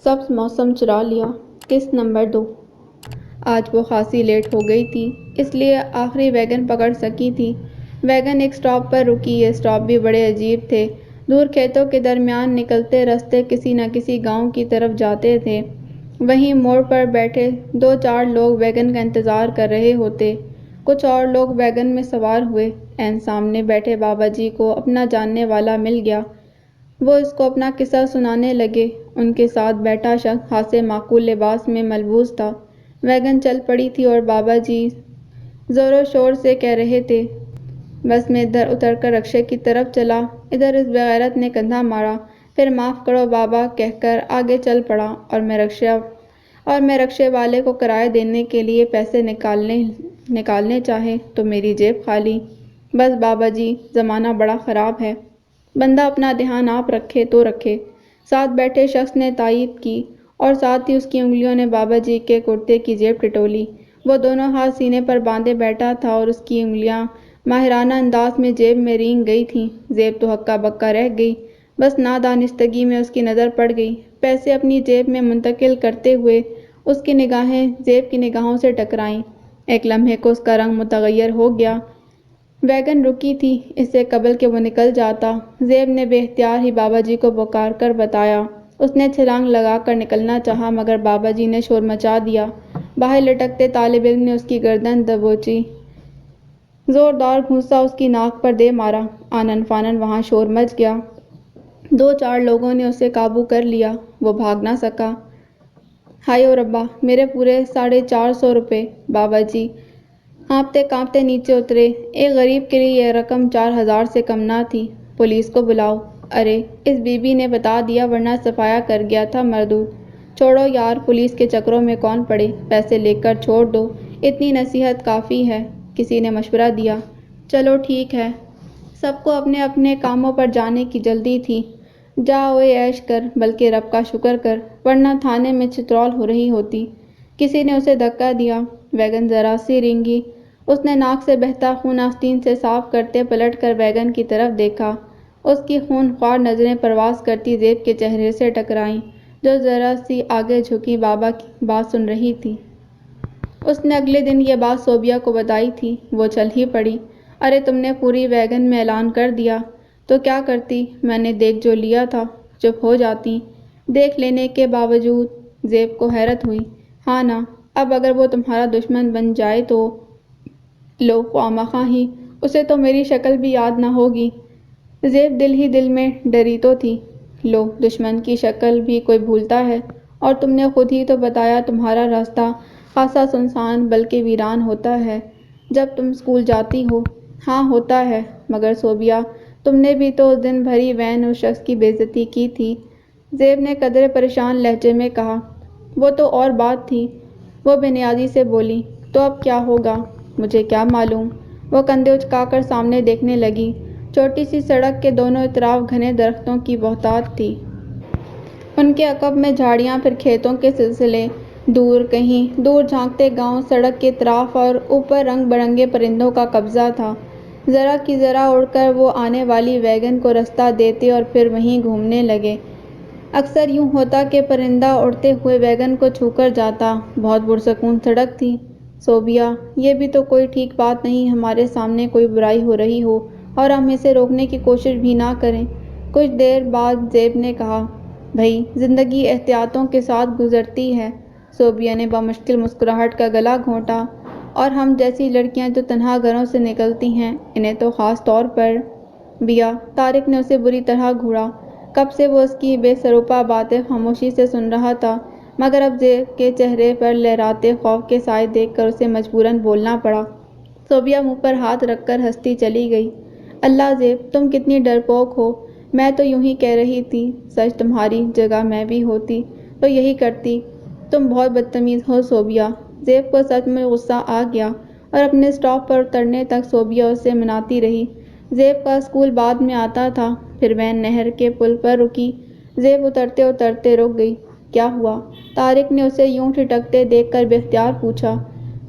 سبز موسم چرا لیا۔ قسط نمبر 2۔ آج وہ خاصی لیٹ ہو گئی تھی، اس لیے آخری ویگن پکڑ سکی تھی۔ ویگن ایک سٹاپ پر رکی۔ یہ سٹاپ بھی بڑے عجیب تھے۔ دور کھیتوں کے درمیان نکلتے رستے کسی نہ کسی گاؤں کی طرف جاتے تھے۔ وہیں موڑ پر بیٹھے 2-4 لوگ ویگن کا انتظار کر رہے ہوتے۔ کچھ اور لوگ ویگن میں سوار ہوئے۔ عین سامنے بیٹھے بابا جی کو اپنا جاننے والا مل گیا۔ وہ اس کو اپنا قصہ سنانے لگے۔ ان کے ساتھ بیٹھا شخص خاصے معقول لباس میں ملبوس تھا۔ ویگن چل پڑی تھی اور بابا جی زور و شور سے کہہ رہے تھے، بس میں ادھر اتر کر رکشے کی طرف چلا۔ ادھر اس بےغیرت نے کندھا مارا، پھر معاف کرو بابا کہہ کر آگے چل پڑا اور میں رکشے والے کو کرایہ دینے کے لیے پیسے نکالنے چاہے تو میری جیب خالی۔ بس بابا جی، زمانہ بڑا خراب ہے، بندہ اپنا دھیان آپ رکھے تو رکھے۔ ساتھ بیٹھے شخص نے تائید کی اور ساتھ ہی اس کی انگلیوں نے بابا جی کے کرتے کی جیب ٹٹولی۔ وہ دونوں ہاتھ سینے پر باندھے بیٹھا تھا اور اس کی انگلیاں ماہرانہ انداز میں جیب میں رینگ گئی تھیں۔ جیب تو ہکا بکا رہ گئی، بس نادانستگی میں اس کی نظر پڑ گئی۔ پیسے اپنی جیب میں منتقل کرتے ہوئے اس کی نگاہیں جیب کی نگاہوں سے ٹکرائیں۔ ایک لمحے کو اس کا رنگ متغیر ہو گیا۔ ویگن رکی تھی، اس سے قبل کہ وہ نکل جاتا۔ زیب نے بے اختیار ہی بابا جی کو پکار کر بتایا۔ اس نے چھلانگ لگا کر نکلنا چاہا مگر بابا جی نے شور مچا دیا۔ باہر لٹکتے طالب علم نے اس کی گردن دبوچی۔ زوردار گھونسا اس کی ناک پر دے مارا۔ آنن فانن وہاں شور مچ گیا۔ 2-4 لوگوں نے اسے قابو کر لیا۔ وہ بھاگ نہ سکا۔ ہائے او ربا، میرے پورے 450 روپے! بابا جی کانپتے کانپتے نیچے اترے۔ ایک غریب کے لیے یہ رقم 4000 سے کم نہ تھی۔ پولیس کو بلاؤ۔ ارے اس بی بی نے بتا دیا ورنہ صفایا کر گیا تھا مردود۔ چھوڑو یار، پولیس کے چکروں میں کون پڑے، پیسے لے کر چھوڑ دو، اتنی نصیحت کافی ہے۔ کسی نے مشورہ دیا۔ چلو ٹھیک ہے۔ سب کو اپنے اپنے کاموں پر جانے کی جلدی تھی۔ جا اوئے عیش کر، بلکہ رب کا شکر کر، ورنہ تھانے میں چترول ہو رہی ہوتی۔ کسی نے اسے دھکا دیا۔ ویگن ذرا سی رینگی۔ اس نے ناک سے بہتا خون آستین سے صاف کرتے پلٹ کر ویگن کی طرف دیکھا۔ اس کی خون خوار نظریں پرواز کرتی زیب کے چہرے سے ٹکرائیں، جو ذرا سی آگے جھکی بابا کی بات سن رہی تھی۔ اس نے اگلے دن یہ بات صوبیہ کو بتائی تھی۔ وہ چل ہی پڑی۔ ارے تم نے پوری ویگن میں اعلان کر دیا تو کیا کرتی؟ میں نے دیکھ جو لیا تھا، چپ ہو جاتی۔ دیکھ لینے کے باوجود زیب کو حیرت ہوئی۔ ہاں نا، اب اگر وہ تمہارا دشمن بن جائے تو؟ لو خواہ مخواہ ہی اسے تو میری شکل بھی یاد نہ ہوگی۔ زیب دل ہی دل میں ڈری تو تھی۔ لو، دشمن کی شکل بھی کوئی بھولتا ہے؟ اور تم نے خود ہی تو بتایا تمہارا راستہ خاصا سنسان بلکہ ویران ہوتا ہے جب تم اسکول جاتی ہو۔ ہاں ہوتا ہے، مگر صوبیہ تم نے بھی تو اس دن بھری وین اس شخص کی بے عزتی کی تھی۔ زیب نے قدرے پریشان لہجے میں کہا۔ وہ تو اور بات تھی، وہ بے نیازی سے بولی۔ تو اب کیا ہوگا؟ مجھے کیا معلوم۔ وہ کندھے اچکا کر سامنے دیکھنے لگی۔ چھوٹی سی سڑک کے دونوں اطراف گھنے درختوں کی بہتات تھی۔ ان کے عقب میں جھاڑیاں، پھر کھیتوں کے سلسلے، دور کہیں دور جھانکتے گاؤں، سڑک کے اطراف اور اوپر رنگ برنگے پرندوں کا قبضہ تھا۔ ذرا کی ذرا اڑ کر وہ آنے والی ویگن کو رستہ دیتے اور پھر وہیں گھومنے لگے۔ اکثر یوں ہوتا کہ پرندہ اڑتے ہوئے ویگن کو چھو کر جاتا۔ بہت پرسکون سڑک تھی۔ صوبیہ، یہ بھی تو کوئی ٹھیک بات نہیں، ہمارے سامنے کوئی برائی ہو رہی ہو اور ہم اسے روکنے کی کوشش بھی نہ کریں۔ کچھ دیر بعد زیب نے کہا، بھئی زندگی احتیاطوں کے ساتھ گزرتی ہے۔ صوبیہ نے بمشکل مسکراہٹ کا گلا گھونٹا۔ اور ہم جیسی لڑکیاں جو تنہا گھروں سے نکلتی ہیں، انہیں تو خاص طور پر۔ بیا، طارق نے اسے بری طرح گھوڑا۔ کب سے وہ اس کی بے سروپا باتیں خاموشی سے سن رہا تھا، مگر اب زیب کے چہرے پر لہراتے خوف کے سائے دیکھ کر اسے مجبوراً بولنا پڑا۔ صوبیہ منہ پر ہاتھ رکھ کر ہنستی چلی گئی۔ اللہ زیب، تم کتنی ڈرپوک ہو! میں تو یوں ہی کہہ رہی تھی، سچ تمہاری جگہ میں بھی ہوتی تو یہی کرتی۔ تم بہت بدتمیز ہو صوبیہ۔ زیب کو سچ میں غصہ آ گیا اور اپنے اسٹاپ پر اترنے تک صوبیہ اسے مناتی رہی۔ زیب کا اسکول بعد میں آتا تھا۔ پھر وین نہر کے پل پر رکی۔ زیب اترتے اترتے رک گئی۔ کیا ہوا؟ طارق نے اسے یوں ٹھٹکتے دیکھ کر بے اختیار پوچھا۔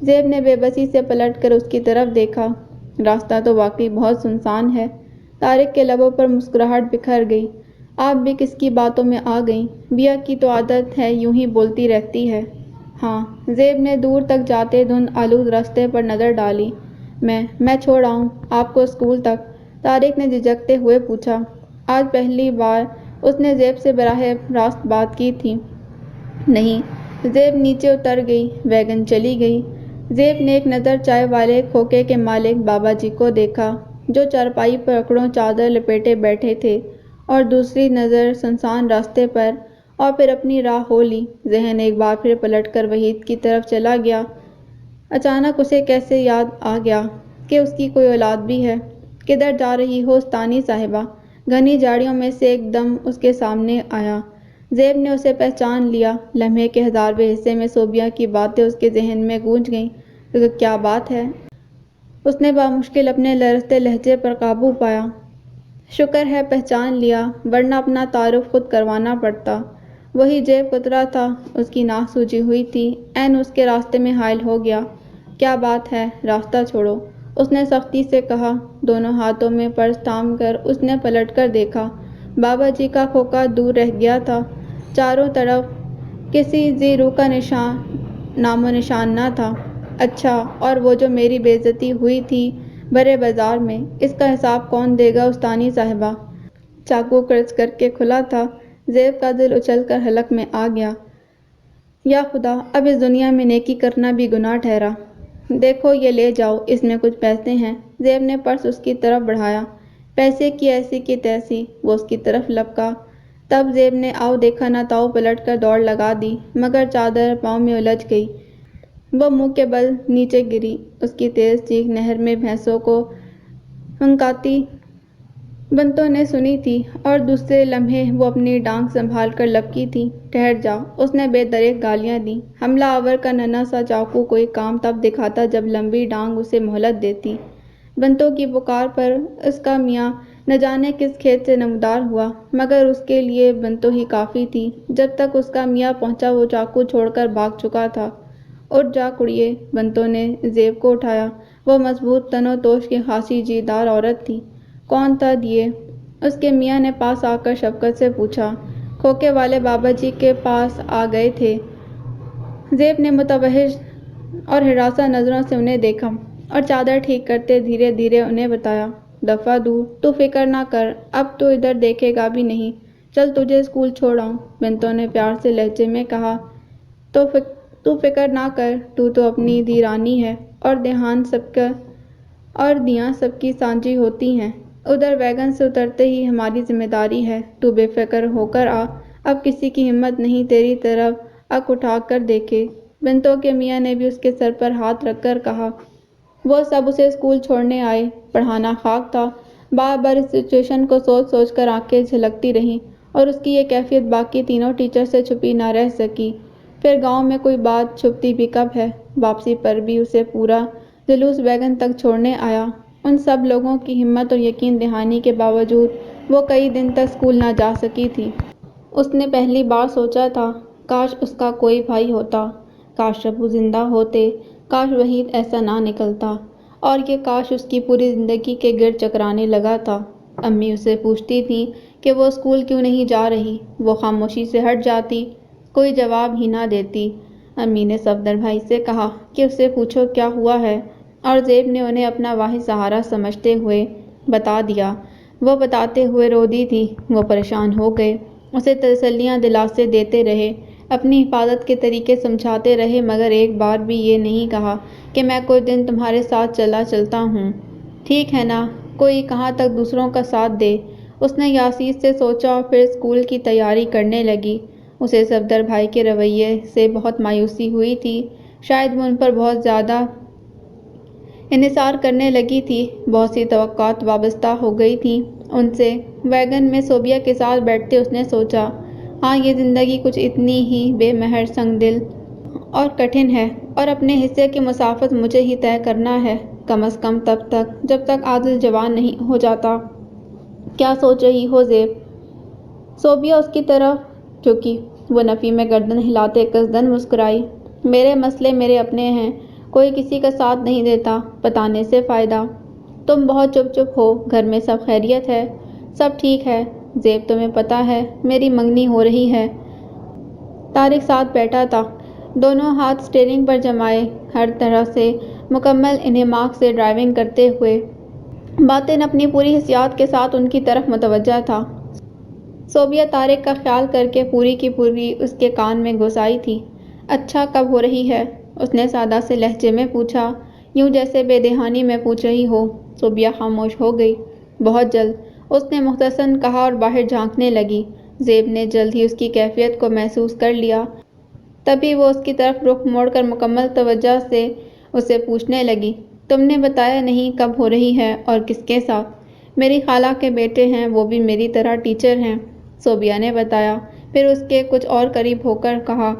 زیب نے بے بسی سے پلٹ کر اس کی طرف دیکھا۔ راستہ تو واقعی بہت سنسان ہے۔ طارق کے لبوں پر مسکراہٹ بکھر گئی۔ آپ بھی کس کی باتوں میں آ گئیں؟ بیا کی تو عادت ہے یوں ہی بولتی رہتی ہے۔ ہاں، زیب نے دور تک جاتے دھند آلود راستے پر نظر ڈالی۔ میں چھوڑ آؤں آپ کو اسکول تک؟ طارق نے جھجکتے ہوئے پوچھا۔ آج پہلی بار اس نے زیب سے براہ راست بات کی تھی۔ نہیں۔ زیب نیچے اتر گئی۔ ویگن چلی گئی۔ زیب نے ایک نظر چائے والے کھوکے کے مالک بابا جی کو دیکھا جو چارپائی پر اکڑوں چادر لپیٹے بیٹھے تھے، اور دوسری نظر سنسان راستے پر، اور پھر اپنی راہ ہو لی۔ ذہن ایک بار پھر پلٹ کر وحید کی طرف چلا گیا۔ اچانک اسے کیسے یاد آ گیا کہ اس کی کوئی اولاد بھی ہے۔ کدھر جا رہی ہو استانی صاحبہ؟ گھنی جھاڑیوں میں سے ایک دم اس کے سامنے آیا۔ زیب نے اسے پہچان لیا۔ لمحے کے ہزارویں حصے میں صوبیہ کی باتیں اس کے ذہن میں گونج گئیں۔ کیا بات ہے؟ اس نے بامشکل اپنے لرزتے لہجے پر قابو پایا۔ شکر ہے پہچان لیا، ورنہ اپنا تعارف خود کروانا پڑتا۔ وہی زیب قطرہ تھا، اس کی ناک سوجی ہوئی تھی، عین اس کے راستے میں حائل ہو گیا۔ کیا بات ہے؟ راستہ چھوڑو، اس نے سختی سے کہا۔ دونوں ہاتھوں میں پرس تھام کر اس نے پلٹ کر دیکھا۔ بابا جی کا کھوکا دور رہ گیا تھا۔ چاروں طرف کسی ذی روح کا نام و نشان نہ تھا۔ اچھا، اور وہ جو میری بے عزتی ہوئی تھی برے بازار میں، اس کا حساب کون دے گا استانی صاحبہ؟ چاقو کرچ کر کے کھلا تھا۔ زیب کا دل اچھل کر حلق میں آ گیا۔ یا خدا، اب اس دنیا میں نیکی کرنا بھی گناہ ٹھہرا۔ دیکھو یہ لے جاؤ، اس میں کچھ پیسے ہیں۔ زیب نے پرس اس کی طرف بڑھایا۔ پیسے کی ایسی کی تیسی، وہ اس کی طرف لپکا۔ تب زیب نے آؤ دیکھا نہ تاؤ پلٹ کر دوڑ لگا دی، مگر چادر پاؤں میں الجھ گئی۔ وہ منہ کے بل نیچے گری۔ اس کی تیز چیخ نہر میں بھینسوں کو پھنکاتی بنتوں نے سنی تھی، اور دوسرے لمحے وہ اپنی ڈانگ سنبھال کر لپکی تھی۔ ٹھہر جا، اس نے بے دریغ گالیاں دیں۔ حملہ آور کا ننھا سا چاقو کوئی کام تب دکھاتا جب لمبی ڈانگ اسے مہلت دیتی۔ بنتوں کی پکار پر اس کا میاں نہ جانے کس کھیت سے نمودار ہوا، مگر اس کے لیے بنتوں ہی کافی تھی۔ جب تک اس کا میاں پہنچا وہ چاقو چھوڑ کر بھاگ چکا تھا۔ اٹھ جا کڑیے، بنتوں نے زیب کو اٹھایا۔ وہ مضبوط تن و توش کی خاصی جی دار عورت تھی۔ کون تھا یہ؟ اس کے میاں نے پاس آ کر شفقت سے پوچھا۔ کھوکے والے بابا جی کے پاس آ گئے تھے۔ زیب نے متوحش اور ہراساں نظروں سے انہیں دیکھا، اور چادر ٹھیک کرتے دھیرے دھیرے انہیں بتایا۔ دفعہ دور، تو فکر نہ کر، اب تو ادھر دیکھے گا بھی نہیں۔ چل تجھے اسکول چھوڑ آؤں، بنتوں نے پیار سے لہجے میں کہا۔ تو فکر نہ کر، تو اپنی دھی رانی ہے، اور دیاں سب کی سانجھی ہوتی ہیں۔ ادھر ویگن سے اترتے ہی ہماری ذمہ داری ہے، تو بے فکر ہو کر آ۔ اب کسی کی ہمت نہیں تیری طرف اک اٹھا کر دیکھے۔ بنتوں کے میاں نے بھی اس کے سر پر ہاتھ رکھ کر کہا۔ وہ سب اسے اسکول چھوڑنے آئے، پڑھانا خاک تھا۔ بار بار اس سچویشن کو سوچ سوچ کر آنکھیں جھلکتی رہیں، اور اس کی یہ کیفیت باقی تینوں ٹیچر سے چھپی نہ رہ سکی۔ پھر گاؤں میں کوئی بات چھپتی بھی کب ہے؟ واپسی پر بھی اسے پورا جلوس ویگن تک چھوڑنے آیا۔ ان سب لوگوں کی ہمت اور یقین دہانی کے باوجود وہ کئی دن تک اسکول نہ جا سکی تھی۔ اس نے پہلی بار سوچا تھا، کاش اس کا کوئی بھائی ہوتا، کاش ابو زندہ ہوتے، کاش وحید ایسا نہ نکلتا، اور یہ کاش اس کی پوری زندگی کے گرد چکرانے لگا تھا۔ امی اسے پوچھتی تھیں کہ وہ اسکول کیوں نہیں جا رہی، وہ خاموشی سے ہٹ جاتی، کوئی جواب ہی نہ دیتی۔ امی نے صفدر بھائی سے کہا کہ اسے پوچھو کیا ہوا ہے، اور زیب نے انہیں اپنا واحد سہارا سمجھتے ہوئے بتا دیا۔ وہ بتاتے ہوئے رو دی تھی۔ وہ پریشان ہو گئے، اسے تسلیاں دلاسے دیتے رہے، اپنی حفاظت کے طریقے سمجھاتے رہے، مگر ایک بار بھی یہ نہیں کہا کہ میں کچھ دن تمہارے ساتھ چلتا ہوں، ٹھیک ہے نا؟ کوئی کہاں تک دوسروں کا ساتھ دے۔ اس نے یاسیر سے سوچا اور پھر اسکول کی تیاری کرنے لگی۔ اسے صفدر بھائی کے رویے سے بہت مایوسی ہوئی تھی، شاید وہ ان پر بہت زیادہ انحصار کرنے لگی تھی، بہت سی توقعات وابستہ ہو گئی تھیں ان سے۔ ویگن میں صوبیہ کے ساتھ بیٹھتے اس نے سوچا، ہاں یہ زندگی کچھ اتنی ہی بے مہر سنگ دل اور کٹھن ہے، اور اپنے حصے کی مسافت مجھے ہی طے کرنا ہے، کم از کم تب تک جب تک عادل جوان نہیں ہو جاتا۔ کیا سوچ رہی ہو زیب؟ صوبیہ اس کی طرف جھکی۔ وہ نفی میں گردن ہلاتے قصدن مسکرائی۔ میرے مسئلے میرے اپنے ہیں، کوئی کسی کا ساتھ نہیں دیتا، بتانے سے فائدہ۔ تم بہت چپ ہو، گھر میں سب خیریت ہے؟ سب ٹھیک ہے، زیب تمہیں پتہ ہے میری منگنی ہو رہی ہے۔ طارق ساتھ بیٹھا تھا، دونوں ہاتھ اسٹیئرنگ پر جمائے، ہر طرح سے مکمل انہماک سے ڈرائیونگ کرتے ہوئے۔ باطن اپنی پوری حیثیت کے ساتھ ان کی طرف متوجہ تھا۔ صوبیہ طارق کا خیال کر کے پوری کی پوری اس کے کان میں گھس آئی تھی۔ اچھا کب ہو رہی ہے؟ اس نے سادہ سے لہجے میں پوچھا، یوں جیسے بے دہانی میں پوچھ رہی ہو۔ صوبیہ خاموش ہو گئی۔ بہت جلد، اس نے مختصراً کہا اور باہر جھانکنے لگی۔ زیب نے جلد ہی اس کی کیفیت کو محسوس کر لیا۔ تبھی وہ اس کی طرف رخ موڑ کر مکمل توجہ سے اسے پوچھنے لگی، تم نے بتایا نہیں کب ہو رہی ہے اور کس کے ساتھ؟ میری خالہ کے بیٹے ہیں، وہ بھی میری طرح ٹیچر ہیں، صوبیہ نے بتایا، پھر اس کے کچھ اور قریب ہو کر کہا،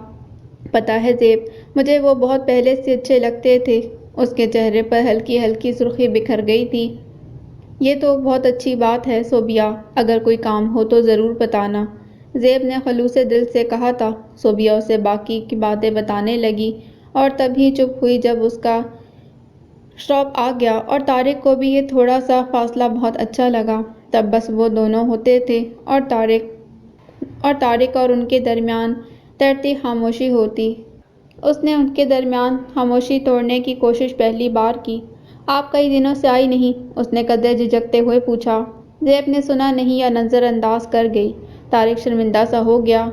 پتہ ہے زیب، مجھے وہ بہت پہلے سے اچھے لگتے تھے۔ اس کے چہرے پر ہلکی ہلکی سرخی بکھر گئی تھی۔ یہ تو بہت اچھی بات ہے صوبیہ، اگر کوئی کام ہو تو ضرور بتانا، زیب نے خلوصِ دل سے کہا تھا۔ صوبیہ اسے باقی کی باتیں بتانے لگی اور تب ہی چپ ہوئی جب اس کا اسٹاپ آ گیا اور طارق کو بھی یہ تھوڑا سا فاصلہ بہت اچھا لگا۔ تب بس وہ دونوں ہوتے تھے اور طارق اور ان کے درمیان تیرتی خاموشی ہوتی۔ اس نے ان کے درمیان خاموشی توڑنے کی کوشش پہلی بار کی۔ آپ کئی دنوں سے آئی نہیں؟ اس نے قدرے جھجکتے ہوئے پوچھا۔ زیب نے سنا نہیں یا نظر انداز کر گئی۔ طارق شرمندہ سا ہو گیا۔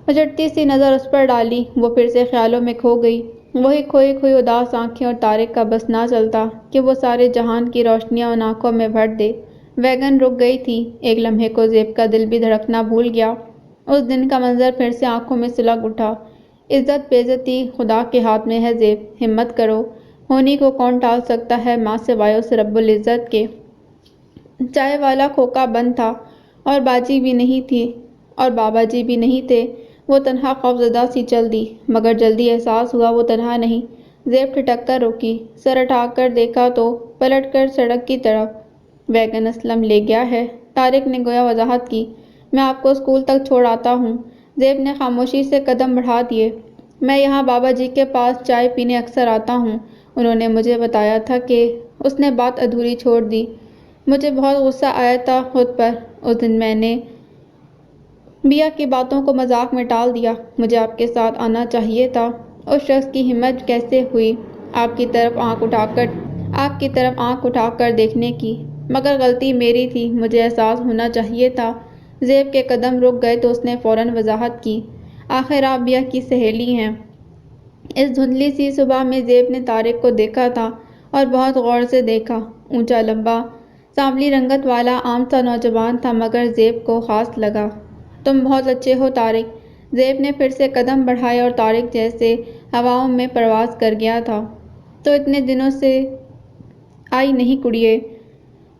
اچٹتی سی نظر اس پر ڈالی، وہ پھر سے خیالوں میں کھو گئی۔ وہی کھوئی کھوئی اداس آنکھیں اور طارق کا بس نہ چلتا کہ وہ سارے جہان کی روشنیاں ان آنکھوں میں بھر دے۔ ویگن رک گئی تھی۔ ایک لمحے کو زیب کا دل بھی دھڑکنا بھول گیا۔ اس دن کا منظر پھر سے آنکھوں میں سلگ اٹھا۔ عزت بے عزتی خدا کے ہاتھ میں ہے زیب، ہمت کرو، ہونی کو کون ٹال سکتا ہے ماں سوائے اس رب العزت کے۔ چائے والا کھوکا بند تھا اور باجی بھی نہیں تھی اور بابا جی بھی نہیں تھے۔ وہ تنہا خوفزدہ سی چل دی، مگر جلدی احساس ہوا وہ تنہا نہیں۔ زیب ٹھٹک کر رکی، سر اٹھا کر دیکھا تو پلٹ کر سڑک کی طرف۔ ویگن اسلم لے گیا ہے، طارق نے گویا وضاحت کی، میں آپ کو اسکول تک چھوڑ آتا ہوں۔ زیب نے خاموشی سے قدم بڑھا دیے۔ میں یہاں بابا جی کے پاس چائے پینے اکثر آتا ہوں، انہوں نے مجھے بتایا تھا کہ… اس نے بات ادھوری چھوڑ دی۔ مجھے بہت غصہ آیا تھا خود پر۔ اس دن میں نے بیا کی باتوں کو مذاق میں ٹال دیا۔ مجھے آپ کے ساتھ آنا چاہیے تھا۔ اس شخص کی ہمت کیسے ہوئی آپ کی طرف آنکھ اٹھا کر دیکھنے کی؟ مگر غلطی میری تھی، مجھے احساس ہونا چاہیے تھا۔ زیب کے قدم رک گئے تو اس نے فوراً وضاحت کی، آخر آپ بیا کی سہیلی ہیں۔ اس دھندلی سی صبح میں زیب نے طارق کو دیکھا تھا اور بہت غور سے دیکھا۔ اونچا، لمبا، سانولی رنگت والا عام سا نوجوان تھا مگر زیب کو خاص لگا۔ تم بہت اچھے ہو طارق۔ زیب نے پھر سے قدم بڑھائے اور طارق جیسے ہواؤں میں پرواز کر گیا تھا۔ تو اتنے دنوں سے آئی نہیں کڑیے؟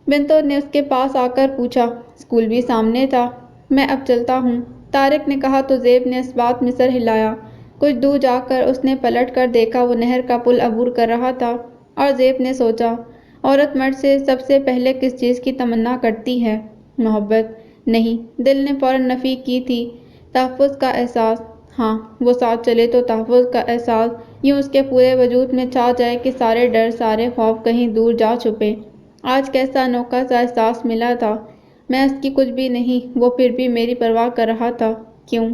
بنتو نے اس کے پاس آ کر پوچھا۔ اسکول بھی سامنے تھا، میں اب چلتا ہوں، طارق نے کہا تو زیب نے اس بات میں سر ہلایا۔ کچھ دور جا کر اس نے پلٹ کر دیکھا، وہ نہر کا پل عبور کر رہا تھا اور زیب نے سوچا، عورت مرد سے سب سے پہلے کس چیز کی تمنا کرتی ہے؟ محبت؟ نہیں، دل نے فوراً نفی کی تھی۔ تحفظ کا احساس؟ ہاں، وہ ساتھ چلے تو تحفظ کا احساس یوں اس کے پورے وجود میں چھا جائے کہ سارے ڈر، سارے خوف کہیں دور جا چھپیں۔ آج کیسا انوکھا سا احساس ملا تھا۔ میں اس کی کچھ بھی نہیں، وہ پھر بھی میری پرواہ کر رہا تھا۔ کیوں؟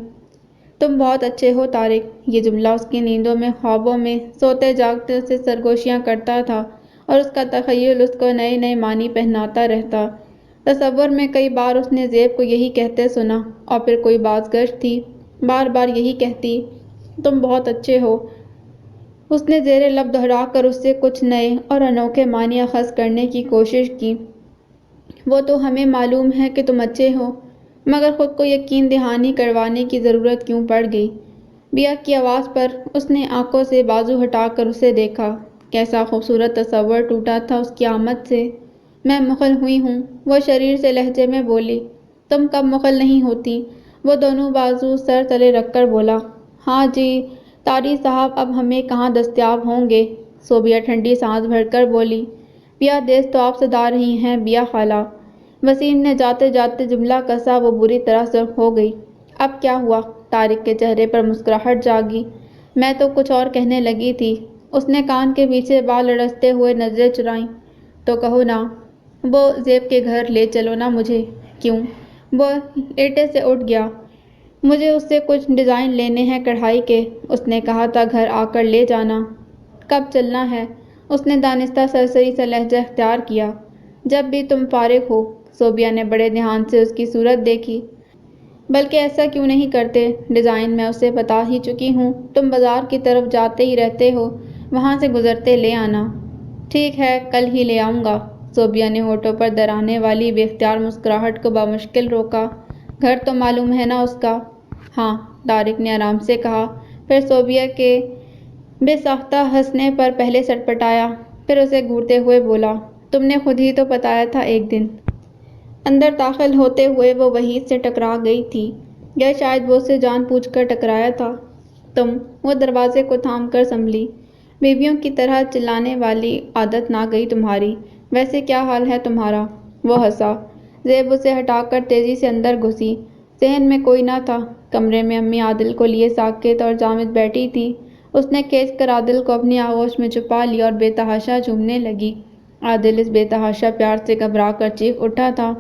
تم بہت اچھے ہو طارق۔ یہ جملہ اس کی نیندوں میں، خوابوں میں، سوتے جاگتے اسے سرگوشیاں کرتا تھا اور اس کا تخیل اس کو نئے نئے معنی پہناتا رہتا۔ تصور میں کئی بار اس نے زیب کو یہی کہتے سنا اور پھر کوئی باز گشت تھی، بار بار یہی کہتی، تم بہت اچھے ہو۔ اس نے زیر لب دہرا کر اس سے کچھ نئے اور انوکھے معنی اخذ کرنے کی کوشش کی۔ وہ تو ہمیں معلوم ہے کہ تم اچھے ہو، مگر خود کو یقین دہانی کروانے کی ضرورت کیوں پڑ گئی؟ بیا کی آواز پر اس نے آنکھوں سے بازو ہٹا کر اسے دیکھا۔ کیسا خوبصورت تصور ٹوٹا تھا اس کی آمد سے۔ میں مخل ہوئی ہوں، وہ شریر سے لہجے میں بولی۔ تم کب مخل نہیں ہوتی؟ وہ دونوں بازو سر تلے رکھ کر بولا۔ ہاں جی، طاری صاحب اب ہمیں کہاں دستیاب ہوں گے؟ صوبیہ ٹھنڈی سانس بھر کر بولی۔ بیا دیس تو آپ صدا رہی ہیں بیا خالہ۔ وسیم نے جاتے جاتے جملہ کسا، وہ بری طرح سرخ ہو گئی۔ اب کیا ہوا؟ طارق کے چہرے پر مسکراہٹ جاگی۔ میں تو کچھ اور کہنے لگی تھی۔ اس نے کان کے پیچھے بال لڑزتے ہوئے نظریں چرائیں۔ تو کہو نا۔ وہ زیب کے گھر لے چلو نا مجھے۔ کیوں؟ وہ لیٹے سے اٹھ گیا۔ مجھے اس سے کچھ ڈیزائن لینے ہیں کڑھائی کے، اس نے کہا تھا گھر آ کر لے جانا۔ کب چلنا ہے؟ اس نے دانستہ سرسری سا لہجہ اختیار کیا۔ جب بھی تم فارغ ہو۔ صوبیہ نے بڑے دھیان سے اس کی صورت دیکھی۔ بلکہ ایسا کیوں نہیں کرتے؟ ڈیزائن میں اسے بتا ہی چکی ہوں، تم بازار کی طرف جاتے ہی رہتے ہو، وہاں سے گزرتے لے آنا۔ ٹھیک ہے، کل ہی لے آؤں گا۔ صوبیہ نے ہونٹوں پر درانے والی بے اختیار مسکراہٹ کو بمشکل روکا۔ گھر تو معلوم ہے نا اس کا؟ ہاں، طارق نے آرام سے کہا، پھر صوبیہ کے بے ساختہ ہنسنے پر پہلے سٹپٹایا، پھر اسے گھورتے ہوئے بولا، تم نے خود ہی تو بتایا تھا ایک دن۔ اندر داخل ہوتے ہوئے وہ وحید سے ٹکرا گئی تھی، یا شاید وہ اسے جان بوجھ کر ٹکرایا تھا۔ تم؟ وہ دروازے کو تھام کر سنبھلی۔ بیویوں کی طرح چلانے والی عادت نہ گئی تمہاری۔ ویسے کیا حال ہے تمہارا؟ وہ ہنسا۔ زیب اسے ہٹا کر تیزی سے اندر گھسی۔ ذہن میں کوئی نہ تھا۔ کمرے میں امی عادل کو لیے ساکت اور جامد بیٹھی تھی۔ اس نے کھینچ کر عادل کو اپنی آغوش میں چھپا لیا اور بے تحاشا چومنے لگی۔ عادل اس بے تحاشا پیار سے گھبرا کر چیخ اٹھا تھا۔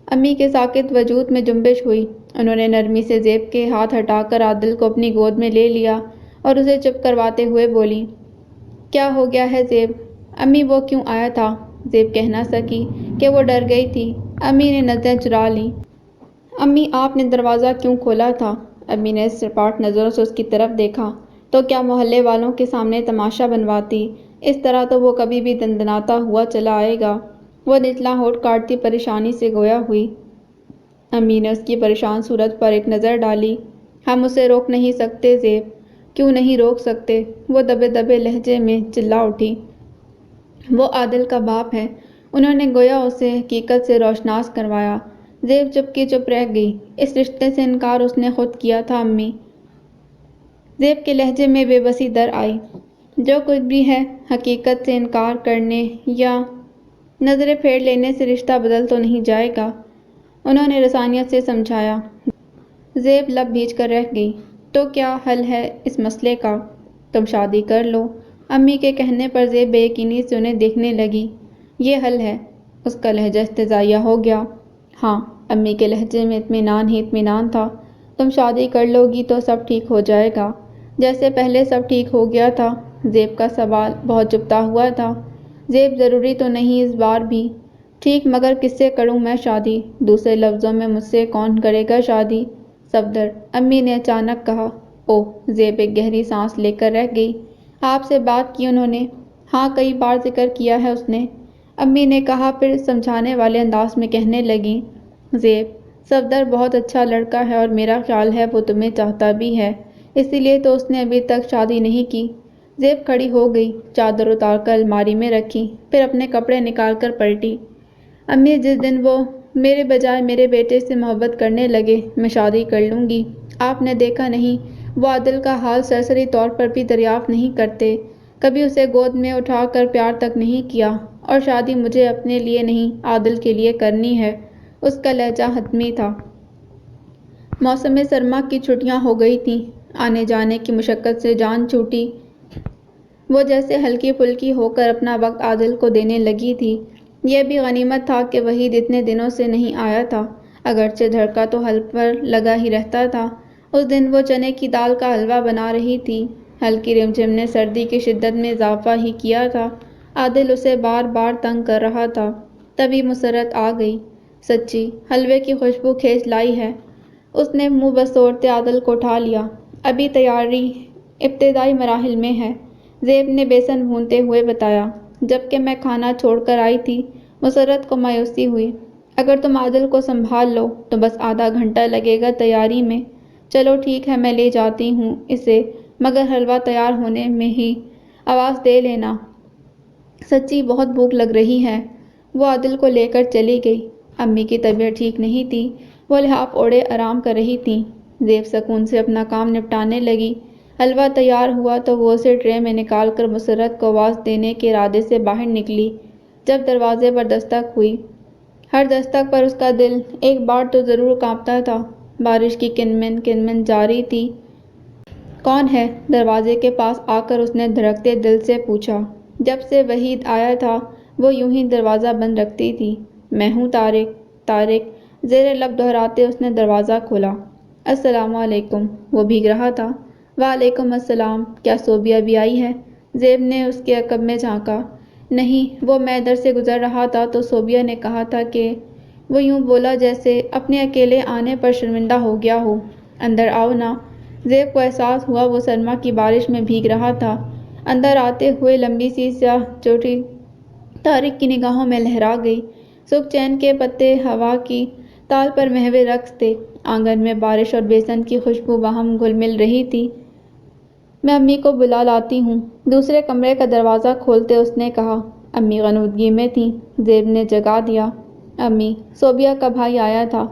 امی کے ساکت وجود میں جنبش ہوئی۔ انہوں نے نرمی سے زیب کے ہاتھ ہٹا کر عادل کو اپنی گود میں لے لیا اور اسے چپ کرواتے ہوئے بولی، کیا ہو گیا ہے زیب؟ امی وہ کیوں آیا تھا؟ زیب کہہ نہ سکی کہ وہ ڈر گئی تھی۔ امی نے نظریں چرا لیں۔ امی آپ نے دروازہ کیوں کھولا تھا؟ امی نے سپاٹ نظروں سے اس کی طرف دیکھا۔ تو کیا محلے والوں کے سامنے تماشا بنواتی؟ اس طرح تو وہ کبھی بھی دندناتا ہوا چلا آئے گا۔ وہ نچلا ہونٹ کاٹتی پریشانی سے گویا ہوئی۔ امی نے اس کی پریشان صورت پر ایک نظر ڈالی۔ ہم اسے روک نہیں سکتے زیب۔ کیوں نہیں روک سکتے؟ وہ دبے دبے لہجے میں چلا اٹھی۔ وہ عادل کا باپ ہے۔ انہوں نے گویا اسے حقیقت سے روشناس کروایا۔ زیب چپ کی چپ رہ گئی۔ اس رشتے سے انکار اس نے خود کیا تھا امی۔ زیب کے لہجے میں بے بسی در آئی۔ جو کچھ بھی ہے، حقیقت سے انکار کرنے یا نظریں پھیر لینے سے رشتہ بدل تو نہیں جائے گا، انہوں نے رسانیت سے سمجھایا۔ زیب لب بھیج کر رہ گئی۔ تو کیا حل ہے اس مسئلے کا؟ تم شادی کر لو۔ امی کے کہنے پر زیب بے یقینی سے انہیں دیکھنے لگی۔ یہ حل ہے؟ اس کا لہجہ استہزائیہ ہو گیا۔ ہاں، امی کے لہجے میں اطمینان ہی اطمینان تھا۔ تم شادی کر لو گی تو سب ٹھیک ہو جائے گا، جیسے پہلے سب ٹھیک ہو گیا تھا۔ زیب کا سوال بہت چبھتا ہوا تھا۔ زیب ضروری تو نہیں اس بار بھی؟ ٹھیک، مگر کس سے کروں میں شادی؟ دوسرے لفظوں میں مجھ سے کون کرے گا شادی؟ صفدر، امی نے اچانک کہا۔ اوہ! زیب ایک گہری سانس لے کر رہ گئی۔ آپ سے بات کی انہوں نے؟ ہاں، کئی بار ذکر کیا ہے اس نے، امی نے کہا، پھر سمجھانے والے انداز میں کہنے لگیں۔ زیب، صفدر بہت اچھا لڑکا ہے اور میرا خیال ہے وہ تمہیں چاہتا بھی ہے، اسی لیے تو اس نے ابھی تک شادی نہیں کی۔ زیب کھڑی ہو گئی، چادر اتار کر الماری میں رکھی، پھر اپنے کپڑے نکال کر پلٹی۔ امی، جس دن وہ میرے بجائے میرے بیٹے سے محبت کرنے لگے، میں شادی کر لوں گی۔ آپ نے دیکھا نہیں، وہ عادل کا حال سرسری طور پر بھی دریافت نہیں کرتے، کبھی اسے گود میں اٹھا کر پیار تک نہیں کیا، اور شادی مجھے اپنے لیے نہیں، عادل کے لیے کرنی ہے۔ اس کا لہجہ حتمی تھا۔ موسم سرما کی چھٹیاں ہو گئی تھیں۔ آنے جانے کی مشقت سے جان چھوٹی، وہ جیسے ہلکی پھلکی ہو کر اپنا وقت عادل کو دینے لگی تھی۔ یہ بھی غنیمت تھا کہ وحید اتنے دنوں سے نہیں آیا تھا، اگرچہ دھڑکا تو حلق پر لگا ہی رہتا تھا۔ اس دن وہ چنے کی دال کا حلوہ بنا رہی تھی۔ ہلکی رمجھم نے سردی کی شدت میں اضافہ ہی کیا تھا۔ عادل اسے بار بار تنگ کر رہا تھا۔ تبھی مسرت آ گئی۔ سچی، حلوے کی خوشبو کھینچ لائی ہے۔ اس نے منہ بسوڑتے عادل کو اٹھا لیا۔ ابھی تیاری ابتدائی مراحل میں ہے، زیب نے بیسن بھونتے ہوئے بتایا۔ جب کہ میں کھانا چھوڑ کر آئی تھی، مسرت کو مایوسی ہوئی۔ اگر تم عادل کو سنبھال لو تو بس آدھا گھنٹہ لگے گا تیاری میں۔ چلو ٹھیک ہے، میں لے جاتی ہوں اسے، مگر حلوہ تیار ہونے میں ہی آواز دے لینا۔ سچی بہت بھوک لگ رہی ہے۔ وہ عادل کو لے کر چلی گئی۔ امی کی طبیعت ٹھیک نہیں تھی، وہ لحاف اوڑھے آرام کر رہی تھیں۔ زیب سکون سے اپنا کام نپٹانے لگی۔ حلوہ تیار ہوا تو وہ اسے ٹرے میں نکال کر مسرت کو آواز دینے کے ارادے سے باہر نکلی، جب دروازے پر دستک ہوئی۔ ہر دستک پر اس کا دل ایک بار تو ضرور کانپتا تھا۔ بارش کی کنمن جاری تھی۔ کون ہے؟ دروازے کے پاس آ کر اس نے دھڑکتے دل سے پوچھا۔ جب سے وحید آیا تھا وہ یوں ہی دروازہ بند رکھتی تھی۔ میں ہوں طارق۔ طارق، زیر لب دہراتے اس نے دروازہ کھولا۔ السلام علیکم، وہ بھیگ رہا تھا۔ وعلیکم السلام، کیا صوبیہ بھی آئی ہے؟ زیب نے اس کے عقب میں جھانکا۔ نہیں، وہ میں ادھر سے گزر رہا تھا تو صوبیہ نے کہا تھا کہ… وہ یوں بولا جیسے اپنے اکیلے آنے پر شرمندہ ہو گیا ہو۔ اندر آؤ نا۔ زیب کو احساس ہوا وہ سرما کی بارش میں بھیگ رہا تھا۔ اندر آتے ہوئے لمبی سی سیاہ چوٹی طارق کی نگاہوں میں لہرا گئی۔ سکھ چین کے پتے ہوا کی تال پر محو رقص تھے۔ آنگن میں بارش اور بیسن کی خوشبو باہم گھل مل رہی تھی۔ میں امی کو بلا لاتی ہوں، دوسرے کمرے کا دروازہ کھولتے اس نے کہا۔ امی غنودگی میں تھیں۔ زیب نے جگا دیا۔ امی، صوبیہ کا بھائی آیا تھا،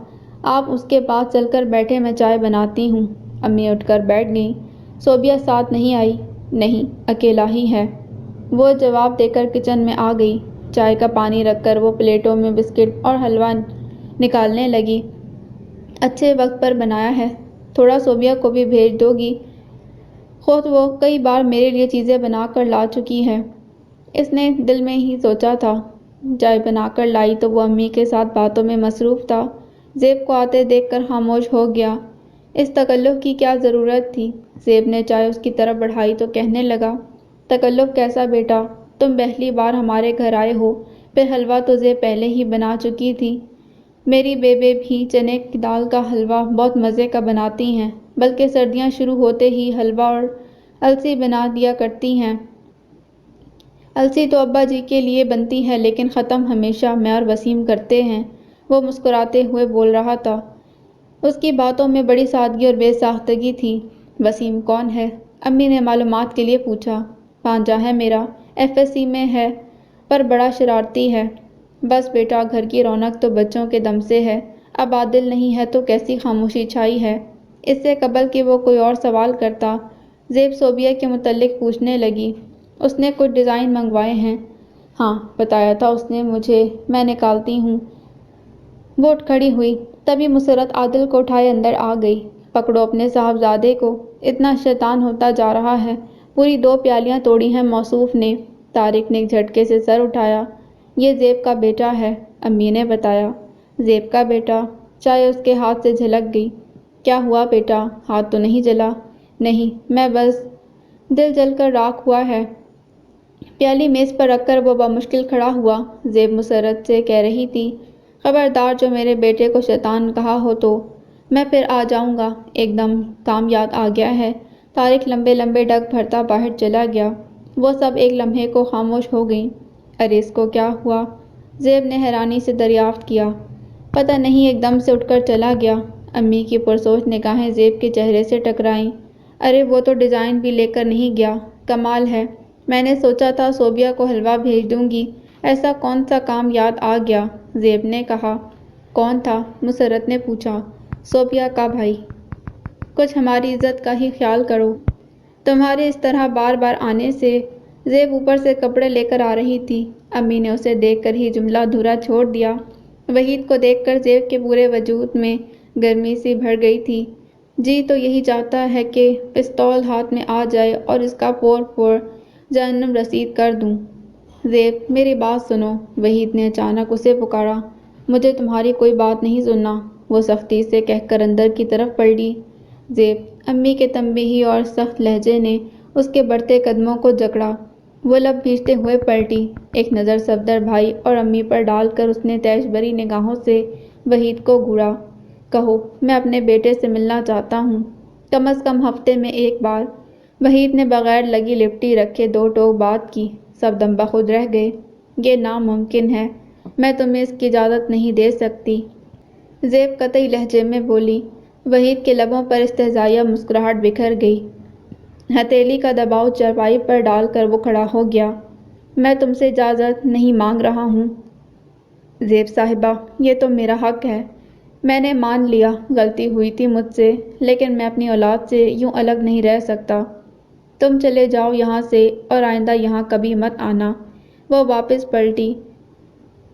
آپ اس کے پاس چل کر بیٹھے، میں چائے بناتی ہوں۔ امی اٹھ کر بیٹھ گئیں۔ صوبیہ ساتھ نہیں آئی؟ نہیں، اکیلا ہی ہے، وہ جواب دے کر کچن میں آ گئی۔ چائے کا پانی رکھ کر وہ پلیٹوں میں بسکٹ اور حلوہ نکالنے لگی۔ اچھے وقت پر بنایا ہے، تھوڑا صوبیہ کو بھی بھیج دو گی؟ خود وہ کئی بار میرے لیے چیزیں بنا کر لا چکی ہے۔ اس نے دل میں ہی سوچا تھا۔ چائے بنا کر لائی تو وہ امی کے ساتھ باتوں میں مصروف تھا۔ زیب کو آتے دیکھ کر خاموش ہو گیا۔ اس تکلف کی کیا ضرورت تھی؟ زیب نے چائے اس کی طرف بڑھائی تو کہنے لگا، تکلف کیسا بیٹا؟ تم پہلی بار ہمارے گھر آئے ہو، پھر حلوہ تو زیب پہلے ہی بنا چکی تھی۔ میری بیبے بھی چنے کی دال کا حلوہ بہت مزے کا بناتی ہیں، بلکہ سردیاں شروع ہوتے ہی حلوہ اور السی بنا دیا کرتی ہیں۔ السی تو ابا جی کے لیے بنتی ہے لیکن ختم ہمیشہ میں اور وسیم کرتے ہیں۔ وہ مسکراتے ہوئے بول رہا تھا۔ اس کی باتوں میں بڑی سادگی اور بے ساختگی تھی۔ وسیم کون ہے؟ امی نے معلومات کے لیے پوچھا۔ بھانجا ہے میرا، FSC میں ہے، پر بڑا شرارتی ہے۔ بس بیٹا، گھر کی رونق تو بچوں کے دم سے ہے، اب عادل نہیں ہے تو کیسی خاموشی چھائی ہے۔ اس سے قبل کہ وہ کوئی اور سوال کرتا، زیب صوبیہ کے متعلق پوچھنے لگی۔ اس نے کچھ ڈیزائن منگوائے ہیں؟ ہاں، بتایا تھا اس نے مجھے، میں نکالتی ہوں۔ وہ اٹھ کھڑی ہوئی، تبھی مسرت عادل کو اٹھائے اندر آ گئی۔ پکڑو اپنے صاحبزادے کو، اتنا شیطان ہوتا جا رہا ہے۔ پوری 2 پیالیاں توڑی ہیں موصوف نے۔ طارق نے ایک جھٹکے سے سر اٹھایا۔ یہ زیب کا بیٹا ہے، امی نے بتایا۔ زیب کا بیٹا؟ چائے اس کے ہاتھ سے جھلک گئی۔ کیا ہوا بیٹا، ہاتھ تو نہیں جلا؟ نہیں، میں بس… دل جل کر راکھ ہوا ہے۔ پیالی میز پر رکھ کر وہ بمشکل کھڑا ہوا۔ زیب مسرت سے کہہ رہی تھی، خبردار جو میرے بیٹے کو شیطان کہا ہو تو میں پھر آ جاؤں گا۔ ایک دم کام یاد آ گیا ہے۔ طارق لمبے لمبے ڈگ بھرتا باہر چلا گیا۔ وہ سب ایک لمحے کو خاموش ہو گئیں۔ ارے اس کو کیا ہوا؟ زیب نے حیرانی سے دریافت کیا۔ پتہ نہیں، ایک دم سے اٹھ کر چلا گیا۔ امی کی پرسوچ نگاہیں زیب کے چہرے سے ٹکرائیں۔ ارے وہ تو ڈیزائن بھی لے کر نہیں گیا، کمال ہے۔ میں نے سوچا تھا صوبیہ کو حلوہ بھیج دوں گی، ایسا کون سا کام یاد آ گیا؟ زیب نے کہا۔ کون تھا؟ مسرت نے پوچھا۔ صوبیہ کا بھائی۔ کچھ ہماری عزت کا ہی خیال کرو۔ تمہارے اس طرح بار بار آنے سے… زیب اوپر سے کپڑے لے کر آ رہی تھی۔ امی نے اسے دیکھ کر ہی جملہ ادھورا چھوڑ دیا۔ وحید کو دیکھ کر زیب کے پورے وجود میں گرمی سی بھر گئی تھی۔ جی تو یہی چاہتا ہے کہ پستول ہاتھ میں آ جائے اور اس کا پور پور جہنم رسید کر دوں۔ زیب، میری بات سنو، وحید نے اچانک اسے پکارا۔ مجھے تمہاری کوئی بات نہیں سننا، وہ سختی سے کہہ کر اندر کی طرف پلٹی۔ زیب، امی کے تنبیہی اور سخت لہجے نے اس کے بڑھتے قدموں کو جکڑا۔ وہ لب بھیجتے ہوئے پلٹی۔ ایک نظر صفدر بھائی اور امی پر ڈال کر اس نے تیش بھری نگاہوں سے وحید کو گھورا۔ کہو، میں اپنے بیٹے سے ملنا چاہتا ہوں، کم از کم ہفتے میں ایک بار۔ وحید نے بغیر لگی لپٹی رکھے 2 ٹوک بات کی۔ سب دم بخود رہ گئے۔ یہ ناممکن ہے، میں تمہیں اس کی اجازت نہیں دے سکتی، زیب قطعی لہجے میں بولی۔ وحید کے لبوں پر استہزائیہ مسکراہٹ بکھر گئی۔ ہتھیلی کا دباؤ چارپائی پر ڈال کر وہ کھڑا ہو گیا۔ میں تم سے اجازت نہیں مانگ رہا ہوں زیب صاحبہ، یہ تو میرا حق ہے۔ میں نے مان لیا غلطی ہوئی تھی مجھ سے، لیکن میں اپنی اولاد سے یوں الگ نہیں رہ سکتا۔ تم چلے جاؤ یہاں سے اور آئندہ یہاں کبھی مت آنا۔ وہ واپس پلٹی۔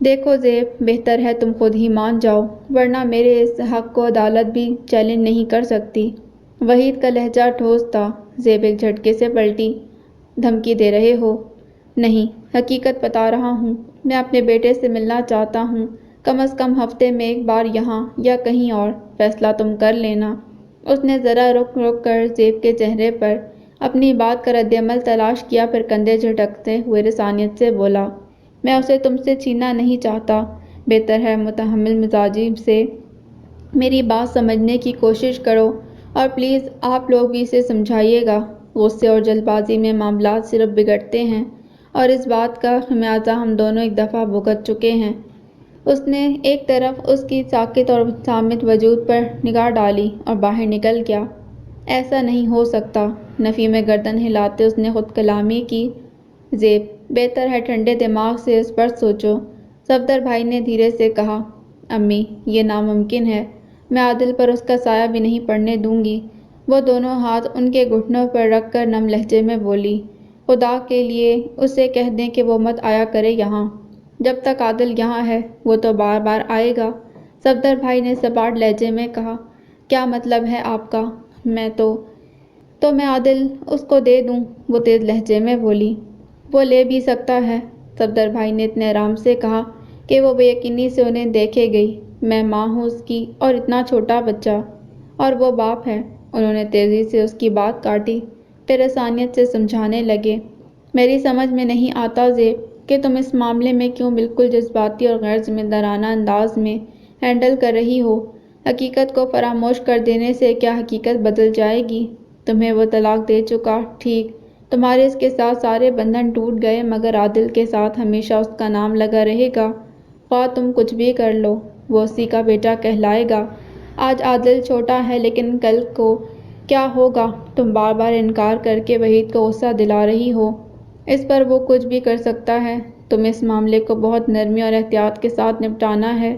دیکھو زیب، بہتر ہے تم خود ہی مان جاؤ، ورنہ میرے اس حق کو عدالت بھی چیلنج نہیں کر سکتی۔ وحید کا لہجہ ٹھوس تھا۔ زیب ایک جھٹکے سے پلٹی۔ دھمکی دے رہے ہو؟ نہیں، حقیقت بتا رہا ہوں، میں اپنے بیٹے سے ملنا چاہتا ہوں۔ کم از کم ہفتے میں ایک بار یہاں یا کہیں اور، فیصلہ تم کر لینا۔ اس نے ذرا رک کر زیب کے چہرے پر اپنی بات کا رد عمل تلاش کیا، پھر کندھے جھٹکتے ہوئے رسانیت سے بولا، میں اسے تم سے چھیننا نہیں چاہتا، بہتر ہے متحمل مزاجی سے میری بات سمجھنے کی کوشش کرو، اور پلیز آپ لوگ بھی اسے سمجھائیے گا، غصے اور جلد بازی میں معاملات صرف بگڑتے ہیں، اور اس بات کا خمیازہ ہم دونوں ایک دفعہ بھگت چکے ہیں۔ اس نے ایک طرف اس کی ساکت اور صامت وجود پر نگاہ ڈالی اور باہر نکل گیا۔ ایسا نہیں ہو سکتا، نفی میں گردن ہلاتے اس نے خود کلامی کی۔ زیب، بہتر ہے ٹھنڈے دماغ سے اس پر سوچو، صفدر بھائی نے دھیرے سے کہا۔ امی، یہ ناممکن ہے، میں عادل پر اس کا سایہ بھی نہیں پڑنے دوں گی۔ وہ دونوں ہاتھ ان کے گھٹنوں پر رکھ کر نم لہجے میں بولی، خدا کے لیے اسے کہہ دیں کہ وہ مت آیا کرے یہاں۔ جب تک عادل یہاں ہے وہ تو بار بار آئے گا، صفدر بھائی نے سپاٹ لہجے میں کہا۔ کیا مطلب ہے آپ کا؟ میں تو میں عادل اس کو دے دوں، وہ تیز لہجے میں بولی۔ وہ لے بھی سکتا ہے، صفدر بھائی نے اتنے آرام سے کہا کہ وہ بے یقینی سے انہیں دیکھے گئی۔ میں ماں ہوں اس کی، اور اتنا چھوٹا بچہ، اور وہ باپ ہے۔ انہوں نے تیزی سے اس کی بات کاٹی، پھر رسانیت سے سمجھانے لگے۔ میری سمجھ میں نہیں آتا زیب کہ تم اس معاملے میں کیوں بالکل جذباتی اور غیر ذمہ دارانہ انداز میں ہینڈل کر رہی ہو۔ حقیقت کو فراموش کر دینے سے کیا حقیقت بدل جائے گی؟ تمہیں وہ طلاق دے چکا، ٹھیک، تمہارے اس کے ساتھ سارے بندھن ٹوٹ گئے، مگر عادل کے ساتھ ہمیشہ اس کا نام لگا رہے گا۔ خواہ تم کچھ بھی کر لو، وہ اسی کا بیٹا کہلائے گا۔ آج عادل چھوٹا ہے، لیکن کل کو کیا ہوگا؟ تم بار بار انکار کر کے وحید کو غصہ دلا رہی ہو، اس پر وہ کچھ بھی کر سکتا ہے۔ تمہیں اس معاملے کو بہت نرمی اور احتیاط کے ساتھ نپٹانا ہے۔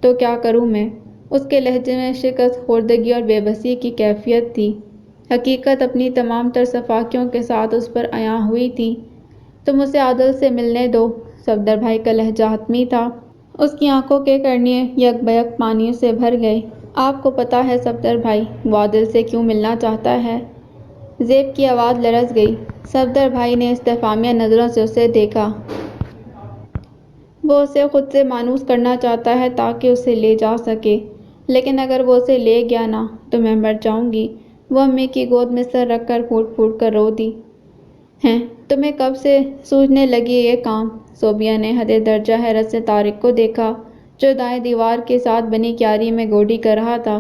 تو کیا کروں میں؟ اس کے لہجے میں شکست خوردگی اور بے بسی کی کیفیت تھی۔ حقیقت اپنی تمام تر صفاقیوں کے ساتھ اس پر عیاں ہوئی تھی۔ تم اسے عادل سے ملنے دو، صفدر بھائی کا لہجہ حتمی تھا۔ اس کی آنکھوں کے کرنیے یک بیک پانیوں سے بھر گئے۔ آپ کو پتہ ہے صفدر بھائی، وہ عادل سے کیوں ملنا چاہتا ہے؟ زیب کی آواز لرز گئی۔ صفدر بھائی نے استفہامیہ نظروں سے اسے دیکھا۔ وہ اسے خود سے مانوس کرنا چاہتا ہے تاکہ اسے لے جا سکے، لیکن اگر وہ اسے لے گیا نا تو میں مر جاؤں گی۔ وہ امی کی گود میں سر رکھ کر پھوٹ پھوٹ کر رو دی۔ ہیں، تمہیں کب سے سوجنے لگی یہ کام؟ صوبیہ نے حد درجہ حیرت سے طارق کو دیکھا، جو دائیں دیوار کے ساتھ بنی کیاری میں گوڈی کر رہا تھا۔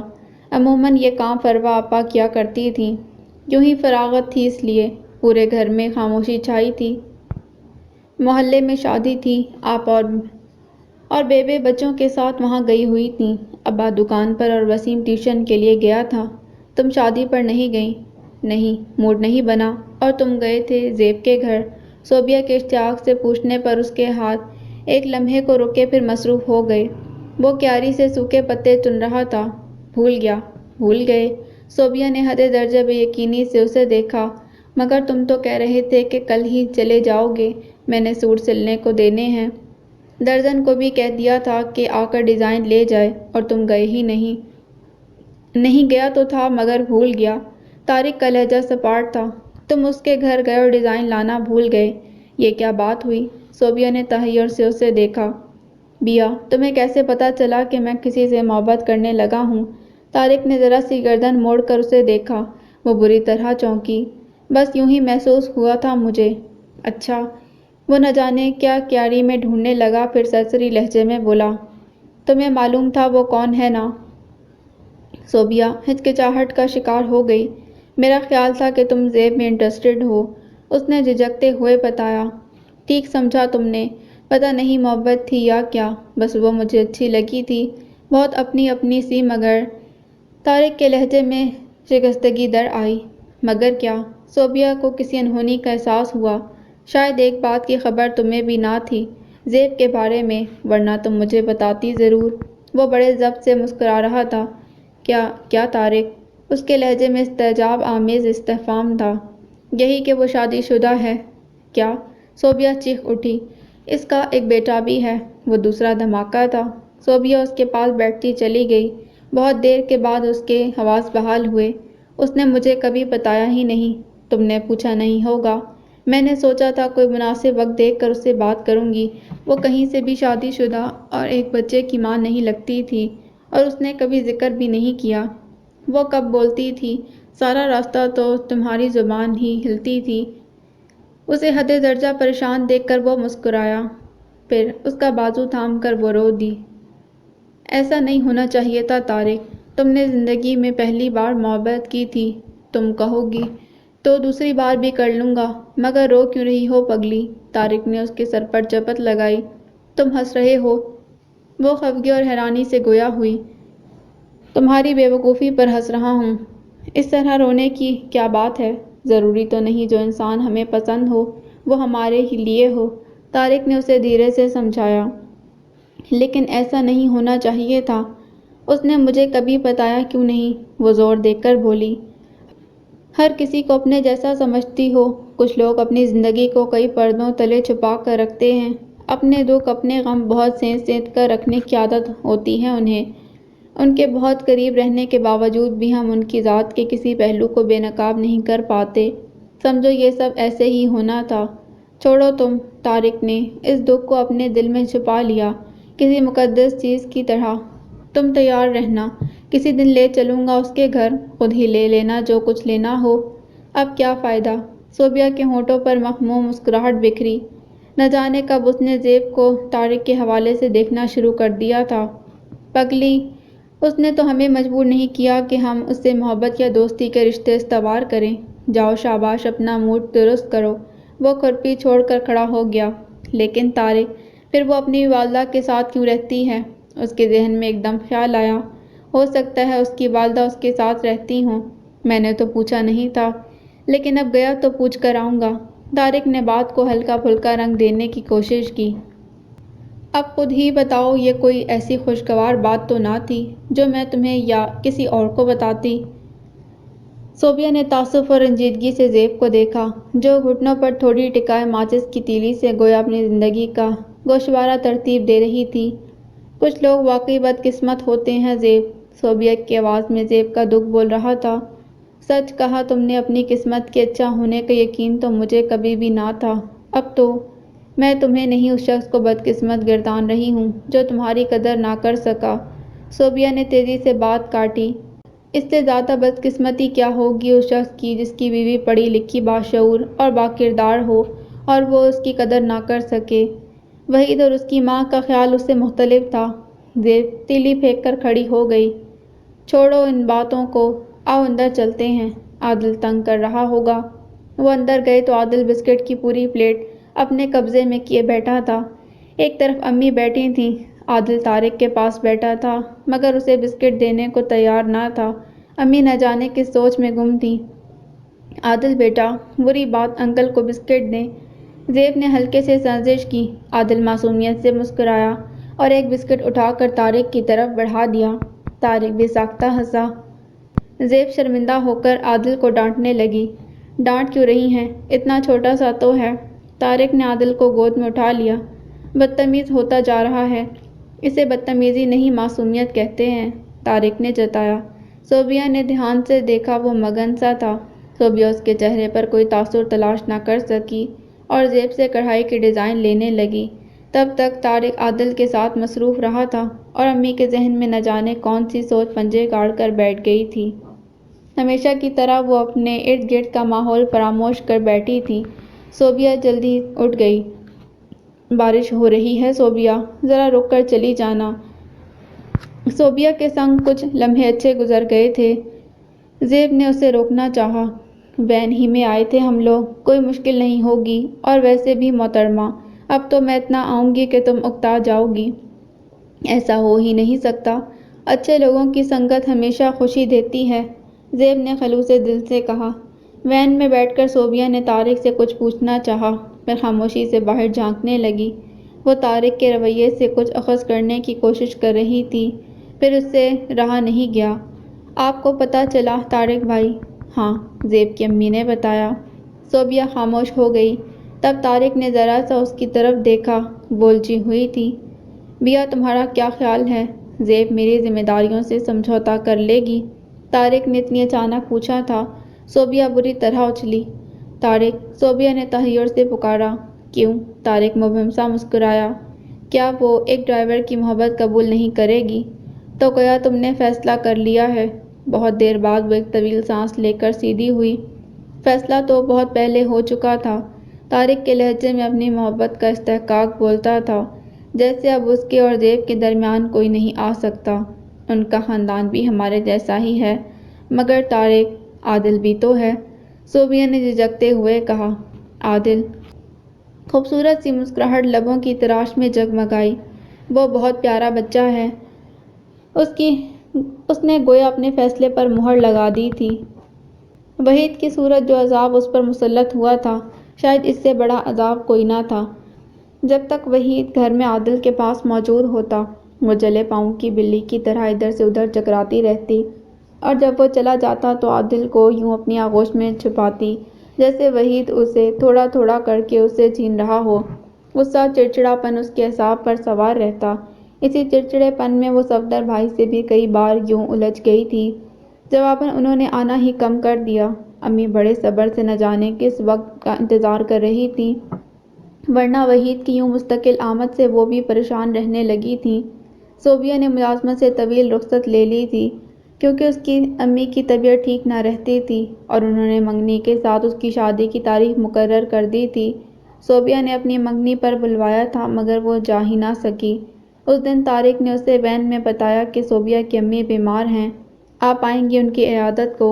عموماً یہ کام فروا آپا کیا کرتی تھیں، یوں ہی فراغت تھی اس لیے۔ پورے گھر میں خاموشی چھائی تھی۔ محلے میں شادی تھی، آپ اور بیبے بچوں کے ساتھ وہاں گئی ہوئی تھیں۔ ابا دکان پر اور وسیم ٹیوشن کے لیے گیا تھا۔ تم شادی پر نہیں گئیں؟ نہیں، موڈ نہیں بنا۔ اور تم گئے تھے زیب کے گھر؟ صوبیہ کے اشتیاق سے پوچھنے پر اس کے ہاتھ ایک لمحے کو رکے، پھر مصروف ہو گئے۔ وہ کیاری سے سوکھے پتے چن رہا تھا۔ بھول گیا؟ بھول گئے؟ صوبیہ نے حد درجہ بے یقینی سے اسے دیکھا۔ مگر تم تو کہہ رہے تھے کہ کل ہی چلے جاؤ گے، میں نے سوٹ سلنے کو دینے ہیں۔ درزن کو بھی کہہ دیا تھا کہ آ کر ڈیزائن لے جائے، اور تم گئے ہی نہیں۔ نہیں گیا تو تھا، مگر بھول گیا۔ طارق کا لہجہ سپاٹ تھا۔ تم اس کے گھر گئے اور ڈیزائن لانا بھول گئے، یہ کیا بات ہوئی؟ صوبیہ نے تحیر سے اسے دیکھا۔ بیا، تمہیں کیسے پتہ چلا کہ میں کسی سے محبت کرنے لگا ہوں؟ طارق نے ذرا سی گردن موڑ کر اسے دیکھا۔ وہ بری طرح چونکی۔ بس یوں ہی محسوس ہوا تھا مجھے۔ اچھا؟ وہ نہ جانے کیا کیاری میں ڈھونڈنے لگا، پھر سرسری لہجے میں بولا، تمہیں معلوم تھا وہ کون ہے نا؟ صوبیہ ہچکچاہٹ کا شکار ہو گئی۔ میرا خیال تھا کہ تم زیب میں انٹرسٹڈ ہو، اس نے جھجکتے ہوئے بتایا۔ ٹھیک سمجھا تم نے، پتہ نہیں محبت تھی یا کیا، بس وہ مجھے اچھی لگی تھی، بہت اپنی اپنی سی۔ مگر؟ طارق کے لہجے میں شکستگی در آئی۔ مگر کیا؟ صوبیہ کو کسی انہونی کا احساس ہوا۔ شاید ایک بات کی خبر تمہیں بھی نہ تھی، زیب کے بارے میں، ورنہ تم مجھے بتاتی ضرور۔ وہ بڑے ضبط سے مسکرا رہا تھا۔ کیا طارق؟ اس کے لہجے میں استعجاب آمیز استفہام تھا۔ یہی کہ وہ شادی شدہ ہے۔ کیا؟ صوبیہ چیخ اٹھی۔ اس کا ایک بیٹا بھی ہے۔ وہ دوسرا دھماکہ تھا۔ صوبیہ اس کے پاس بیٹھتی چلی گئی۔ بہت دیر کے بعد اس کے حواس بحال ہوئے۔ اس نے مجھے کبھی بتایا ہی نہیں۔ تم نے پوچھا نہیں ہوگا، میں نے سوچا تھا کوئی مناسب وقت دیکھ کر اس سے بات کروں گی۔ وہ کہیں سے بھی شادی شدہ اور ایک بچے کی ماں نہیں لگتی تھی، اور اس نے کبھی ذکر بھی نہیں کیا۔ وہ کب بولتی تھی، سارا راستہ تو تمہاری زبان ہی ہلتی تھی۔ اسے حد درجہ پریشان دیکھ کر وہ مسکرایا، پھر اس کا بازو تھام کر وہ رو دی۔ ایسا نہیں ہونا چاہیے تھا طارق، تم نے زندگی میں پہلی بار محبت کی تھی، تم کہو گی تو دوسری بار بھی کر لوں گا، مگر رو کیوں رہی ہو پگلی؟ طارق نے اس کے سر پر چپت لگائی۔ تم ہنس رہے ہو؟ وہ خفگی اور حیرانی سے گویا ہوئی۔ تمہاری بے وقوفی پر ہنس رہا ہوں۔ اس طرح رونے کی کیا بات ہے؟ ضروری تو نہیں جو انسان ہمیں پسند ہو وہ ہمارے ہی لیے ہو، طارق نے اسے دھیرے سے سمجھایا۔ لیکن ایسا نہیں ہونا چاہیے تھا، اس نے مجھے کبھی بتایا کیوں نہیں؟ وہ زور دے کر بولی۔ ہر کسی کو اپنے جیسا سمجھتی ہو، کچھ لوگ اپنی زندگی کو کئی پردوں تلے چھپا کر رکھتے ہیں، اپنے دکھ اپنے غم بہت سینچ سینچ کر رکھنے کی عادت ہوتی ہے انہیں۔ ان کے بہت قریب رہنے کے باوجود بھی ہم ان کی ذات کے کسی پہلو کو بے نقاب نہیں کر پاتے۔ سمجھو یہ سب ایسے ہی ہونا تھا۔ چھوڑو تم، طارق نے اس دکھ کو اپنے دل میں چھپا لیا کسی مقدس چیز کی طرح۔ تم تیار رہنا، کسی دن لے چلوں گا اس کے گھر، خود ہی لے لینا جو کچھ لینا ہو۔ اب کیا فائدہ؟ صوبیہ کے ہونٹوں پر مخموم مسکراہٹ بکھری۔ نہ جانے کب اس نے زیب کو طارق کے حوالے سے دیکھنا شروع کر دیا تھا۔ پگلی، اس نے تو ہمیں مجبور نہیں کیا کہ ہم اس سے محبت یا دوستی کے رشتے استوار کریں۔ جاؤ شاباش، اپنا موڈ درست کرو۔ وہ کھرپی چھوڑ کر کھڑا ہو گیا۔ لیکن طارق، پھر وہ اپنی والدہ کے ساتھ کیوں رہتی ہے؟ اس کے ذہن میں ایک دم خیال آیا، ہو سکتا ہے اس کی والدہ اس کے ساتھ رہتی ہوں۔ میں نے تو پوچھا نہیں تھا، لیکن اب گیا تو پوچھ کر آؤں گا۔ طارق نے بات کو ہلکا پھلکا رنگ دینے کی کوشش کی۔ اب خود ہی بتاؤ، یہ کوئی ایسی خوشگوار بات تو نہ تھی جو میں تمہیں یا کسی اور کو بتاتی۔ صوبیہ نے تعصب اور رنجیدگی سے زیب کو دیکھا، جو گھٹنوں پر تھوڑی ٹکائے ماچس کی تیلی سے گویا اپنی زندگی کا گوشوارہ ترتیب دے رہی تھی۔ کچھ لوگ واقعی بدقسمت ہوتے ہیں زیب، صوبیہ کی آواز میں زیب کا دکھ بول رہا تھا۔ سچ کہا تم نے، اپنی قسمت کے اچھا ہونے کا یقین تو مجھے کبھی بھی نہ تھا۔ اب تو میں تمہیں نہیں، اس شخص کو بدقسمت گردان رہی ہوں جو تمہاری قدر نہ کر سکا۔ صوبیہ نے تیزی سے بات کاٹی۔ اس سے زیادہ بدقسمتی کیا ہوگی اس شخص کی جس کی بیوی پڑھی لکھی، باشعور اور باکردار ہو اور وہ اس کی قدر نہ کر سکے۔ وحید اور اس کی ماں کا خیال اس سے مختلف تھا۔ زیب تیلی پھینک کر کھڑی ہو گئی۔ چھوڑو ان باتوں کو، آؤ اندر چلتے ہیں، عادل تنگ کر رہا ہوگا۔ وہ اندر گئے تو عادل بسکٹ کی پوری پلیٹ اپنے قبضے میں کیے بیٹھا تھا۔ ایک طرف امی بیٹھی تھیں، عادل طارق کے پاس بیٹھا تھا مگر اسے بسکٹ دینے کو تیار نہ تھا۔ امی نہ جانے کس سوچ میں گم تھیں۔ عادل بیٹا، بری بات، انکل کو بسکٹ دیں۔ زیب نے ہلکے سے سرزش کی۔ عادل معصومیت سے مسکرایا اور ایک بسکٹ اٹھا کر طارق کی طرف بڑھا دیا۔ طارق بھی ساختہ ہنسا۔ زیب شرمندہ ہو کر عادل کو ڈانٹنے لگی۔ ڈانٹ کیوں رہی ہیں؟ اتنا چھوٹا سا تو ہے۔ طارق نے عادل کو گود میں اٹھا لیا۔ بدتمیز ہوتا جا رہا ہے۔ اسے بدتمیزی نہیں، معصومیت کہتے ہیں، طارق نے جتایا۔ صوبیہ نے دھیان سے دیکھا، وہ مگن سا تھا۔ صوبیہ اس کے چہرے پر کوئی تاثر تلاش نہ کر سکی اور زیب سے کڑھائی کی ڈیزائن لینے لگی۔ تب تک طارق عادل کے ساتھ مصروف رہا تھا اور امی کے ذہن میں نہ جانے کون سی سوچ پنجے گاڑ کر بیٹھ گئی تھی۔ ہمیشہ کی طرح وہ اپنے ارد گرد کا ماحول فراموش کر بیٹھی تھی۔ صوبیہ جلدی اٹھ گئی۔ بارش ہو رہی ہے صوبیہ، ذرا رک کر چلی جانا۔ صوبیہ کے سنگ کچھ لمحے اچھے گزر گئے تھے۔ زیب نے اسے روکنا چاہا۔ وین ہی میں آئے تھے ہم لوگ، کوئی مشکل نہیں ہوگی، اور ویسے بھی محترمہ، اب تو میں اتنا آؤں گی کہ تم اکتا جاؤ گی۔ ایسا ہو ہی نہیں سکتا، اچھے لوگوں کی سنگت ہمیشہ خوشی دیتی ہے، زیب نے خلوص دل سے کہا۔ وین میں بیٹھ کر صوبیہ نے طارق سے کچھ پوچھنا چاہا، پھر خاموشی سے باہر جھانکنے لگی۔ وہ طارق کے رویے سے کچھ اخذ کرنے کی کوشش کر رہی تھی، پھر اس سے رہا نہیں گیا۔ آپ کو پتہ چلا طارق بھائی؟ ہاں، زیب کی امی نے بتایا۔ صوبیہ خاموش ہو گئی۔ تب طارق نے ذرا سا اس کی طرف دیکھا، گولچی ہوئی تھی۔ بیا تمہارا کیا خیال ہے؟ زیب میری ذمہ داریوں سے سمجھوتا کر لے گی؟ طارق نے اتنی اچانک پوچھا تھا۔ صوبیہ بری طرح اچھلی۔ طارق، صوبیہ نے تحیر سے پکارا۔ کیوں؟ طارق مبہم سا مسکرایا۔ کیا وہ ایک ڈرائیور کی محبت قبول نہیں کرے گی؟ تو گویا تم نے فیصلہ کر لیا ہے۔ بہت دیر بعد وہ ایک طویل سانس لے کر سیدھی ہوئی۔ فیصلہ تو بہت پہلے ہو چکا تھا۔ طارق کے لہجے میں اپنی محبت کا استحقاق بولتا تھا، جیسے اب اس کے اور زیب کے درمیان کوئی نہیں آ سکتا۔ ان کا خاندان بھی ہمارے جیسا ہی ہے، مگر طارق، عادل بھی تو ہے، صوبیہ نے جھجکتے ہوئے کہا۔ عادل؟ خوبصورت سی مسکراہٹ لبوں کی تراش میں جگمگائی۔ وہ بہت پیارا بچہ ہے۔ اس نے گویا اپنے فیصلے پر مہر لگا دی تھی۔ وحید کی صورت جو عذاب اس پر مسلط ہوا تھا، شاید اس سے بڑا عذاب کوئی نہ تھا۔ جب تک وحید گھر میں عادل کے پاس موجود ہوتا، وہ جلے پاؤں کی بلی کی طرح ادھر سے ادھر چکراتی رہتی، اور جب وہ چلا جاتا تو عادل کو یوں اپنی آغوش میں چھپاتی جیسے وحید اسے تھوڑا تھوڑا کر کے اس سے چھین رہا ہو۔ غصہ، چڑچڑاپن اس کے اعصاب پر سوار رہتا۔ اسی چڑچڑے پن میں وہ صفدر بھائی سے بھی کئی بار یوں الجھ گئی تھی۔ جواباً انہوں نے آنا ہی کم کر دیا۔ امی بڑے صبر سے نہ جانے کس وقت کا انتظار کر رہی تھیں، ورنہ وحید کی یوں مستقل آمد سے وہ بھی پریشان رہنے لگی تھیں۔ صوبیہ نے ملازمت سے طویل رخصت لے لی تھی، کیونکہ اس کی امی کی طبیعت ٹھیک نہ رہتی تھی، اور انہوں نے منگنی کے ساتھ اس کی شادی کی تاریخ مقرر کر دی تھی۔ صوبیہ نے اپنی منگنی پر بلوایا تھا، مگر وہ جا ہی نہ سکی۔ اس دن طارق نے اسے وین میں بتایا کہ صوبیہ کی امی بیمار ہیں، آپ آئیں گی ان کی عیادت کو؟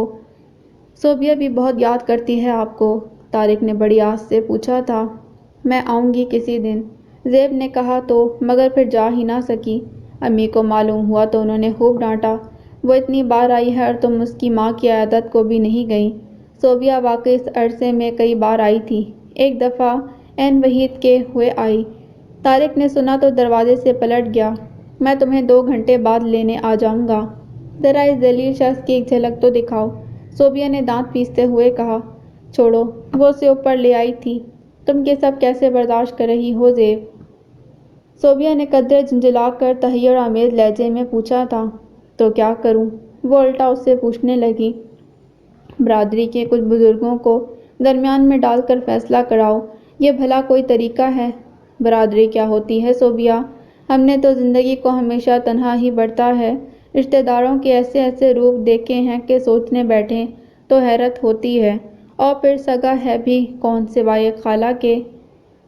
صوبیہ بھی بہت یاد کرتی ہے آپ کو، طارق نے بڑی آس سے پوچھا تھا۔ میں آؤں گی کسی دن، زیب نے کہا تو، مگر پھر جا ہی نہ سکی۔ امی کو معلوم ہوا تو انہوں نے خوب ڈانٹا، وہ اتنی بار آئی ہے اور تم اس کی ماں کی عیادت کو بھی نہیں گئیں۔ صوبیہ واقعی اس عرصے میں کئی بار آئی تھی، ایک دفعہ عین وحید کے ہوئے آئی۔ طارق نے سنا تو دروازے سے پلٹ گیا۔ میں تمہیں 2 گھنٹے بعد لینے آ جاؤں گا، ذرا اس ذلیل شخص کی ایک جھلک تو دکھاؤ، صوبیہ نے دانت پیستے ہوئے کہا۔ چھوڑو، وہ اسے اوپر لے آئی تھی، تم یہ سب کیسے برداشت کر رہی ہو زیب؟ صوبیہ نے قدرے جھنجھلا کر تحیر آمیز لہجے میں پوچھا تھا۔ تو کیا کروں؟ وہ الٹا اس سے پوچھنے لگی۔ برادری کے کچھ بزرگوں کو درمیان میں ڈال کر فیصلہ کراؤ، یہ بھلا کوئی طریقہ ہے؟ برادری کیا ہوتی ہے صوبیہ؟ ہم نے تو زندگی کو ہمیشہ تنہا ہی بڑھتا ہے، رشتہ داروں کے ایسے ایسے روپ دیکھے ہیں کہ سوچنے بیٹھیں تو حیرت ہوتی ہے، اور پھر سگا ہے بھی کون سوائے خالہ کے؟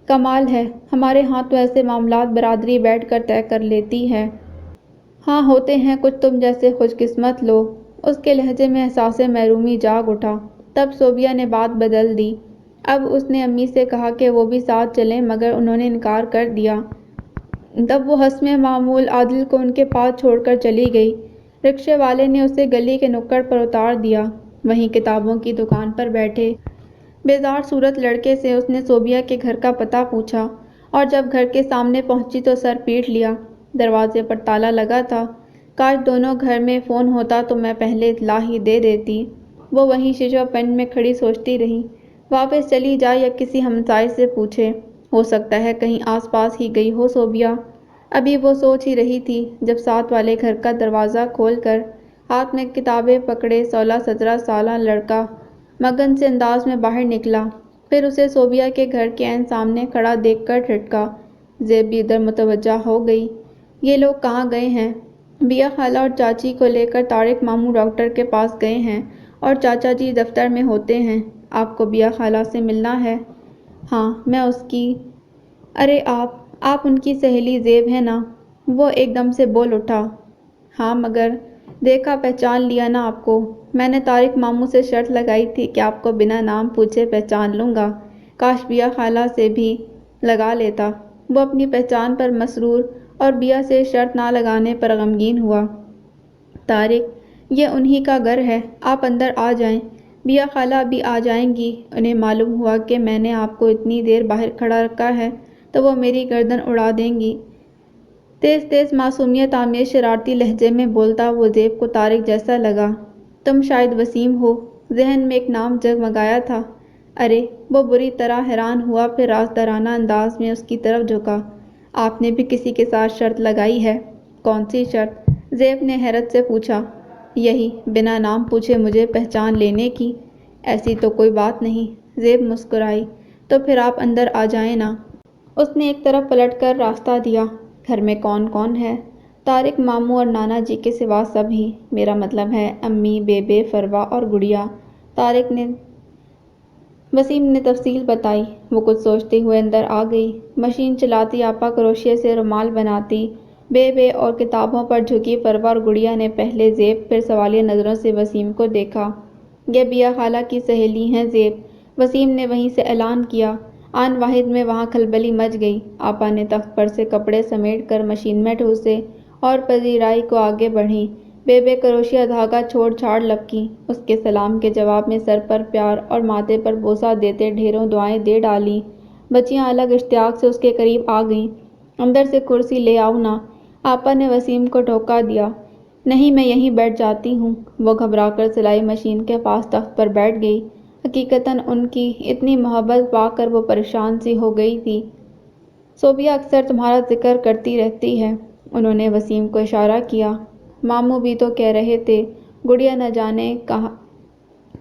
کمال ہے، ہمارے ہاں تو ایسے معاملات برادری بیٹھ کر طے کر لیتی ہے۔ ہاں ہوتے ہیں کچھ تم جیسے خوش قسمت لوگ۔ اس کے لہجے میں احساس محرومی جاگ اٹھا۔ تب صوبیہ نے بات بدل دی۔ اب اس نے امی سے کہا کہ وہ بھی ساتھ چلیں، مگر انہوں نے انکار کر دیا۔ تب وہ حسب معمول عادل کو ان کے پاس چھوڑ کر چلی گئی۔ رکشے والے نے اسے گلی کے نکڑ پر اتار دیا۔ وہیں کتابوں کی دکان پر بیٹھے بیزار صورت لڑکے سے اس نے صوبیہ کے گھر کا پتہ پوچھا، اور جب گھر کے سامنے پہنچی تو سر پیٹ لیا۔ دروازے پر تالا لگا تھا۔ کاش دونوں گھر میں فون ہوتا تو میں پہلے اطلاع ہی دے دیتی۔ وہ وہیں شیشو پنڈ میں کھڑی سوچتی رہی، واپس چلی جائے یا کسی ہمسائے سے پوچھے، ہو سکتا ہے کہیں آس پاس ہی گئی ہو صوبیہ۔ ابھی وہ سوچ ہی رہی تھی جب ساتھ والے گھر کا دروازہ کھول کر ہاتھ میں کتابیں پکڑے 16-17 سالہ لڑکا مگن سے انداز میں باہر نکلا، پھر اسے صوبیہ کے گھر کے عین سامنے کھڑا دیکھ کر ٹھٹکا۔ زیب بھی ادھر متوجہ ہو گئی۔ یہ لوگ کہاں گئے ہیں؟ بیا خالہ اور چاچی کو لے کر طارق ماموں ڈاکٹر کے پاس گئے ہیں، اور چاچا جی دفتر میں ہوتے ہیں۔ آپ کو بیا خالہ سے ملنا ہے؟ ہاں، میں اس کی… ارے آپ ان کی سہیلی زیب ہیں نا؟ وہ ایک دم سے بول اٹھا۔ ہاں، مگر دیکھا پہچان لیا نا آپ کو؟ میں نے طارق ماموں سے شرط لگائی تھی کہ آپ کو بنا نام پوچھے پہچان لوں گا۔ کاش بیا خالہ سے بھی لگا لیتا۔ وہ اپنی پہچان پر مسرور اور بیا سے شرط نہ لگانے پر غمگین ہوا۔ طارق، یہ انہی کا گھر ہے، آپ اندر آ جائیں، بیا خالہ ابھی آ جائیں گی۔ انہیں معلوم ہوا کہ میں نے آپ کو اتنی دیر باہر کھڑا رکھا ہے تو وہ میری گردن اڑا دیں گی۔ تیز تیز معصومیت آمیز شرارتی لہجے میں بولتا وہ زیب کو طارق جیسا لگا۔ تم شاید وسیم ہو، ذہن میں ایک نام جگمگایا تھا۔ ارے، وہ بری طرح حیران ہوا، پھر رازدارانہ انداز میں اس کی طرف جھکا۔ آپ نے بھی کسی کے ساتھ شرط لگائی ہے؟ کون سی شرط؟ زیب نے حیرت سے پوچھا۔ یہی، بنا نام پوچھے مجھے پہچان لینے کی۔ ایسی تو کوئی بات نہیں، زیب مسکرائی۔ تو پھر آپ اندر آ جائیں نا۔ اس نے ایک طرف پلٹ کر راستہ دیا۔ گھر میں کون کون ہے؟ طارق، ماموں اور نانا جی کے سوا سب ہی، میرا مطلب ہے امی، بیبے، فروا اور گڑیا۔ وسیم نے تفصیل بتائی۔ وہ کچھ سوچتے ہوئے اندر آ گئی۔ مشین چلاتی آپا کروشیے سے رومال بناتی، بیبے اور کتابوں پر جھکی فروا اور گڑیا نے پہلے زیب پھر سوالیہ نظروں سے وسیم کو دیکھا۔ یہ بیا خالہ کی سہیلی ہیں زیب، وسیم نے وہیں سے اعلان کیا۔ آن واحد میں وہاں کھلبلی مچ گئی۔ آپا نے تخت پر سے کپڑے سمیٹ کر مشین میں ٹھوسے اور پذیرائی کو آگے بڑھیں۔ بیبے کروشیا دھاگا چھوڑ چھاڑ لپکی۔ اس کے سلام کے جواب میں سر پر پیار اور ماتھے پر بوسہ دیتے ڈھیروں دعائیں دے ڈالیں۔ بچیاں الگ اشتیاق سے اس کے قریب آ گئیں۔ اندر سے کرسی لے آؤ نا، آپا نے وسیم کو ٹھوکا دیا۔ نہیں، میں یہیں بیٹھ جاتی ہوں۔ وہ گھبرا کر سلائی مشین کے پاس تخت پر بیٹھ گئی۔ حقیقتاً ان کی اتنی محبت پا کر وہ پریشان سی ہو گئی تھی۔ صوبیہ اکثر تمہارا ذکر کرتی رہتی ہے۔ انہوں نے وسیم کو اشارہ کیا۔ ماموں بھی تو کہہ رہے تھے۔ گڑیا نہ جانے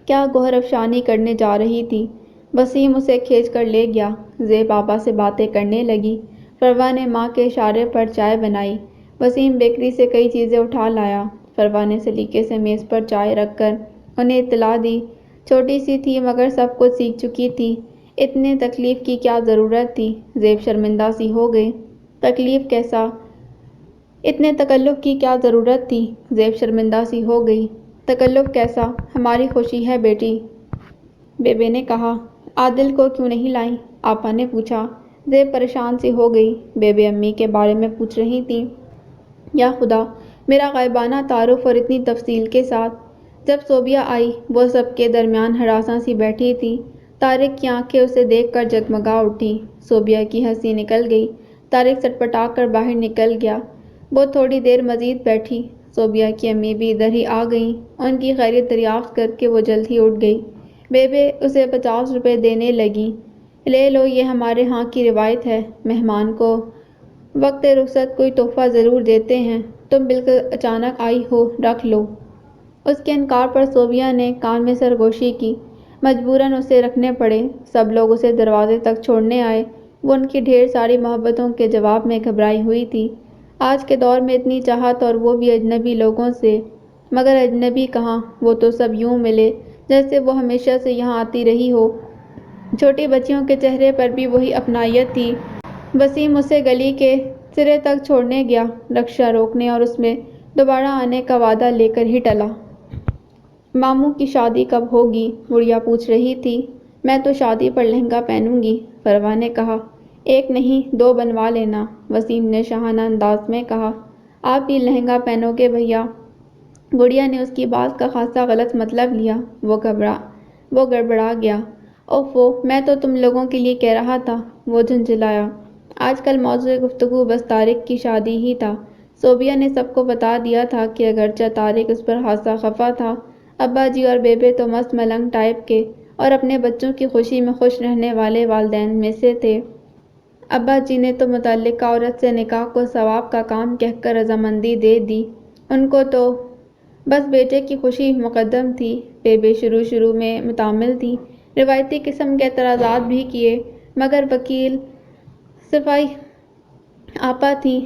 کیا گوہر افشانی کرنے جا رہی تھی۔ وسیم اسے کھینچ کر لے گیا۔ زیب آپا سے باتیں کرنے لگی۔ فروا نے ماں کے اشارے پر چائے بنائی۔ وسیم بیکری سے کئی چیزیں اٹھا لایا۔ فروا نے سلیقے سے میز پر چائے رکھ کر انہیں اطلاع دی۔ چھوٹی سی تھی مگر سب کچھ سیکھ چکی تھی۔ اتنے تکلیف کی کیا ضرورت تھی؟ زیب شرمندہ سی ہو گئی۔ تکلیف کیسا؟ اتنے تکلف کی کیا ضرورت تھی؟ زیب شرمندہ سی ہو گئی۔ تکلف کیسا؟ ہماری خوشی ہے بیٹی، بیبے نے کہا۔ عادل کو کیوں نہیں لائیں؟ آپا نے پوچھا۔ زیب پریشان سی ہو گئی۔ بیبے امی کے بارے میں پوچھ رہی تھیں۔ یا خدا، میرا غائبانہ تعارف اور اتنی تفصیل کے ساتھ۔ جب صوبیہ آئی، وہ سب کے درمیان ہراساں سی بیٹھی تھی۔ طارق کی آنکھیں اسے دیکھ کر جگمگا اٹھیں۔ صوبیہ کی ہنسی نکل گئی۔ طارق سٹپٹا کر باہر نکل گیا۔ وہ تھوڑی دیر مزید بیٹھی۔ صوبیہ کی امی بھی ادھر ہی آ گئیں۔ ان کی خیریت دریافت کر کے وہ جلد ہی اٹھ گئی۔ بیبے اسے 50 روپے دینے لگیں۔ لے لو، یہ ہمارے ہاں کی روایت ہے، مہمان کو وقت رخصت کوئی تحفہ ضرور دیتے ہیں۔ تم بالکل اچانک آئی ہو، رکھ لو۔ اس کے انکار پر صوبیہ نے کان میں سرگوشی کی۔ مجبوراً اسے رکھنے پڑے۔ سب لوگ اسے دروازے تک چھوڑنے آئے۔ وہ ان کی ڈھیر ساری محبتوں کے جواب میں گھبرائی ہوئی تھی۔ آج کے دور میں اتنی چاہت اور وہ بھی اجنبی لوگوں سے۔ مگر اجنبی کہاں، وہ تو سب یوں ملے جیسے وہ ہمیشہ سے یہاں آتی رہی ہو۔ چھوٹی بچیوں کے چہرے پر بھی وہی اپنائیت تھی۔ وسیم اسے گلی کے سرے تک چھوڑنے گیا، رکشہ روکنے اور اس میں دوبارہ آنے کا وعدہ لے کر ہی ٹلا۔ ماموں کی شادی کب ہوگی؟ گڑیا پوچھ رہی تھی۔ میں تو شادی پر لہنگا پہنوں گی، فروا نے کہا۔ ایک نہیں 2 بنوا لینا، وسیم نے شاہانہ انداز میں کہا۔ آپ بھی لہنگا پہنو گے بھیا؟ گڑیا نے اس کی بات کا خاصا غلط مطلب لیا۔ وہ گڑبڑا گیا۔ اوفو، میں تو تم لوگوں کے لیے کہہ رہا تھا، وہ جھنجھلایا۔ آج کل موضوع گفتگو بس طارق کی شادی ہی تھا۔ صوبیہ نے سب کو بتا دیا تھا کہ اگرچہ طارق اس پر خاصا خفا تھا، ابا جی اور بیبے تو مست ملنگ ٹائپ کے اور اپنے بچوں کی خوشی میں خوش رہنے والے والدین میں سے تھے۔ ابا جی نے تو متعلقہ عورت سے نکاح کو ثواب کا کام کہہ کر رضامندی دے دی۔ ان کو تو بس بیٹے کی خوشی مقدم تھی۔ بیبے شروع میں متعامل تھی، روایتی قسم کے اعتراضات بھی کیے، مگر وکیل صفائی آپا تھیں۔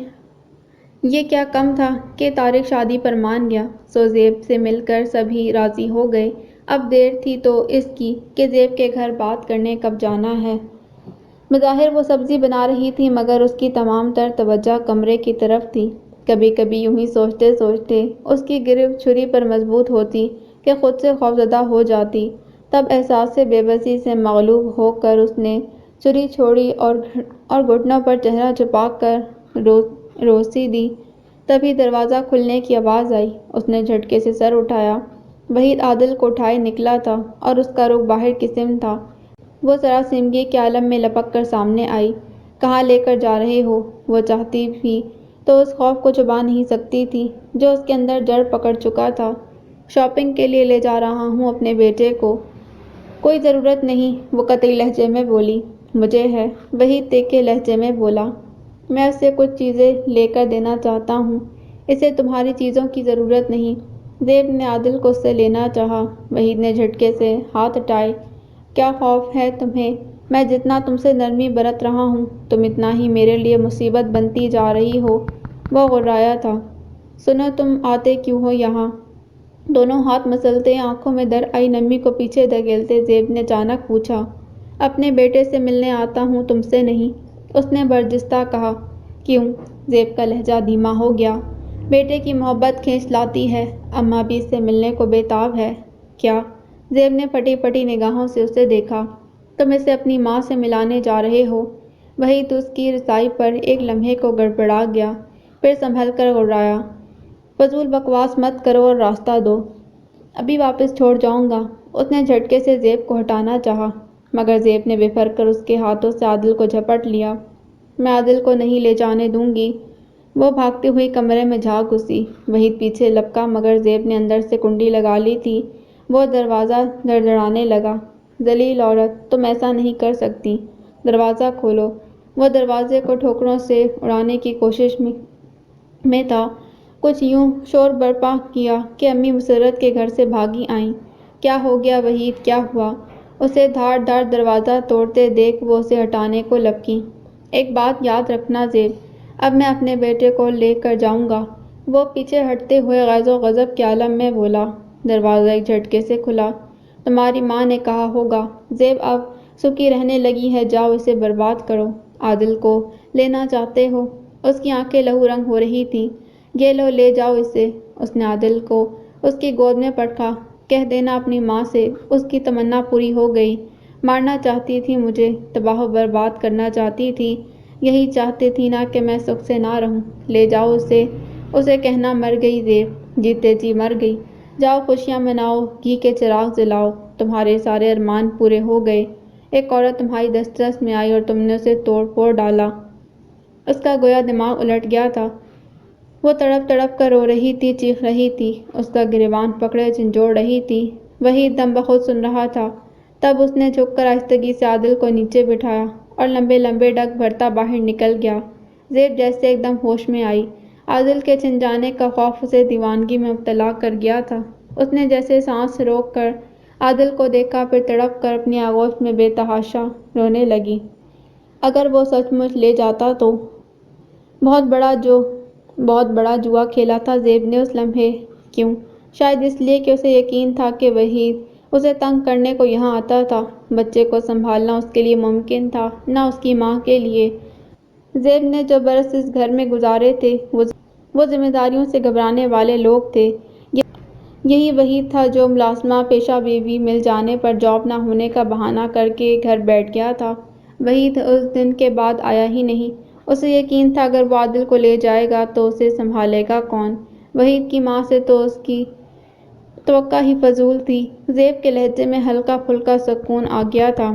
یہ کیا کم تھا کہ طارق شادی پر مان گیا، سو زیب سے مل کر سبھی راضی ہو گئے۔ اب دیر تھی تو اس کی کہ زیب کے گھر بات کرنے کب جانا ہے۔ بظاہر وہ سبزی بنا رہی تھی مگر اس کی تمام تر توجہ کمرے کی طرف تھی۔ کبھی کبھی یوں ہی سوچتے سوچتے اس کی گرفت چھری پر مضبوط ہوتی کہ خود سے خوفزدہ ہو جاتی۔ تب احساس بے بسی سے مغلوب ہو کر اس نے چھری چھوڑی اور گھٹنوں پر چہرہ چھپا کر روسی دی۔ تبھی دروازہ کھلنے کی آواز آئی۔ اس نے جھٹکے سے سر اٹھایا۔ وحید عادل کو اٹھائے نکلا تھا اور اس کا رخ باہر کی سمت تھا۔ وہ سراسیمگی کے عالم میں لپک کر سامنے آئی۔ کہاں لے کر جا رہے ہو؟ وہ چاہتی بھی تو اس خوف کو چھپا نہیں سکتی تھی جو اس کے اندر جڑ پکڑ چکا تھا۔ شاپنگ کے لیے لے جا رہا ہوں اپنے بیٹے کو۔ کوئی ضرورت نہیں، وہ قطعی لہجے میں بولی۔ مجھے ہے، وحید تیکھے لہجے میں بولا۔ میں اسے کچھ چیزیں لے کر دینا چاہتا ہوں، اسے تمہاری چیزوں کی ضرورت نہیں۔ زیب نے عادل کو اس سے لینا چاہا۔ وحید نے جھٹکے سے ہاتھ ہٹائے۔ کیا خوف ہے تمہیں؟ میں جتنا تم سے نرمی برت رہا ہوں تم اتنا ہی میرے لیے مصیبت بنتی جا رہی ہو۔ وہ غرایا تھا۔ سنو تم آتے کیوں ہو یہاں؟ دونوں ہاتھ مسلتے آنکھوں میں در آئی نمی کو پیچھے دھکیلتے زیب نے اچانک پوچھا۔ اپنے بیٹے سے ملنے آتا ہوں تم سے نہیں، اس نے برجستہ کہا۔ کیوں؟ زیب کا لہجہ دھیما ہو گیا۔ بیٹے کی محبت کھینچ لاتی ہے، اماں بھی اس سے ملنے کو بے تاب ہے۔ کیا؟ زیب نے پھٹی پھٹی نگاہوں سے اسے دیکھا۔ تم اسے اپنی ماں سے ملانے جا رہے ہو؟ وحید اس کی رسائی پر ایک لمحے کو گڑبڑا گیا، پھر سنبھل کر غرایا۔ فضول بکواس مت کرو اور راستہ دو۔ ابھی واپس چھوڑ جاؤں گا۔ اس نے جھٹکے سے زیب کو ہٹانا چاہا، مگر زیب نے بفر کر اس کے ہاتھوں سے عادل کو جھپٹ لیا۔ میں عادل کو نہیں لے جانے دوں گی۔ وہ بھاگتی ہوئی کمرے میں جا گھسی۔ وحید پیچھے لپکا مگر زیب نے اندر سے کنڈی لگا لی تھی۔ وہ دروازہ دڑدڑانے لگا۔ ذلیل عورت، تم ایسا نہیں کر سکتی۔ دروازہ کھولو۔ وہ دروازے کو ٹھوکروں سے اڑانے کی کوشش میں تھا۔ کچھ یوں شور برپا کیا کہ امی مسرت کے گھر سے بھاگی آئیں۔ کیا ہو گیا وحید، کیا ہوا؟ اسے دھاڑ دھاڑ دروازہ توڑتے دیکھ وہ اسے ہٹانے کو لپکی۔ ایک بات یاد رکھنا زیب، اب میں اپنے بیٹے کو لے کر جاؤں گا۔ وہ پیچھے ہٹتے ہوئے غیظ و غضب کے عالم میں بولا۔ دروازہ ایک جھٹکے سے کھلا۔ تمہاری ماں نے کہا ہوگا زیب اب سکی رہنے لگی ہے، جاؤ اسے برباد کرو۔ عادل کو لینا چاہتے ہو؟ اس کی آنکھیں لہو رنگ ہو رہی تھیں۔ یہ لو، لے جاؤ اسے۔ اس نے عادل کو اس کی گود میں پٹکا۔ کہہ دینا اپنی ماں سے اس کی تمنا پوری ہو گئی۔ مارنا چاہتی تھی مجھے، تباہ و برباد کرنا چاہتی تھی، یہی چاہتی تھی نا کہ میں سکھ سے نہ رہوں۔ لے جاؤ اسے۔ اسے کہنا مر گئی زیب، جیتے جی مر گئی۔ جاؤ خوشیاں مناؤ، گھی کے چراغ جلاؤ، تمہارے سارے ارمان پورے ہو گئے۔ ایک عورت تمہاری دسترس میں آئی اور تم نے اسے توڑ پھوڑ ڈالا۔ اس کا گویا دماغ الٹ گیا تھا۔ وہ تڑپ تڑپ کر رو رہی تھی، چیخ رہی تھی، اس کا گریبان پکڑے جھنجھوڑ رہی تھی۔ وحید دم بخود سن رہا تھا۔ تب اس نے جھک کر آہستگی سے عادل کو نیچے بٹھایا اور لمبے لمبے ڈگ بھرتا باہر نکل گیا۔ زیب جیسے ایک دم ہوش میں آئی۔ عادل کے چھن جانے کا خوف اسے دیوانگی میں مبتلا کر گیا تھا۔ اس نے جیسے سانس روک کر عادل کو دیکھا، پھر تڑپ کر اپنی آغوش میں بے تحاشا رونے لگی۔ اگر وہ سچ مچ لے جاتا تو؟ بہت بڑا جوا کھیلا تھا زیب نے اس لمحے۔ کیوں؟ شاید اس لیے کہ اسے یقین تھا کہ وحید اسے تنگ کرنے کو یہاں آتا تھا۔ بچے کو سنبھالنا اس کے لیے ممکن تھا، نہ اس کی ماں کے لیے۔ زیب نے جو برس اس گھر میں گزارے تھے وہ ذمہ داریوں سے گھبرانے والے لوگ تھے۔ یہی وحید تھا جو ملازمہ پیشہ بیوی مل جانے پر جاب نہ ہونے کا بہانہ کر کے گھر بیٹھ گیا تھا۔ وحید اس دن کے بعد آیا ہی نہیں۔ اسے یقین تھا اگر وہ عادل کو لے جائے گا تو اسے سنبھالے گا کون؟ وحید کی ماں سے تو اس کی توقع ہی فضول تھی۔ زیب کے لہجے میں ہلکا پھلکا سکون آ گیا تھا۔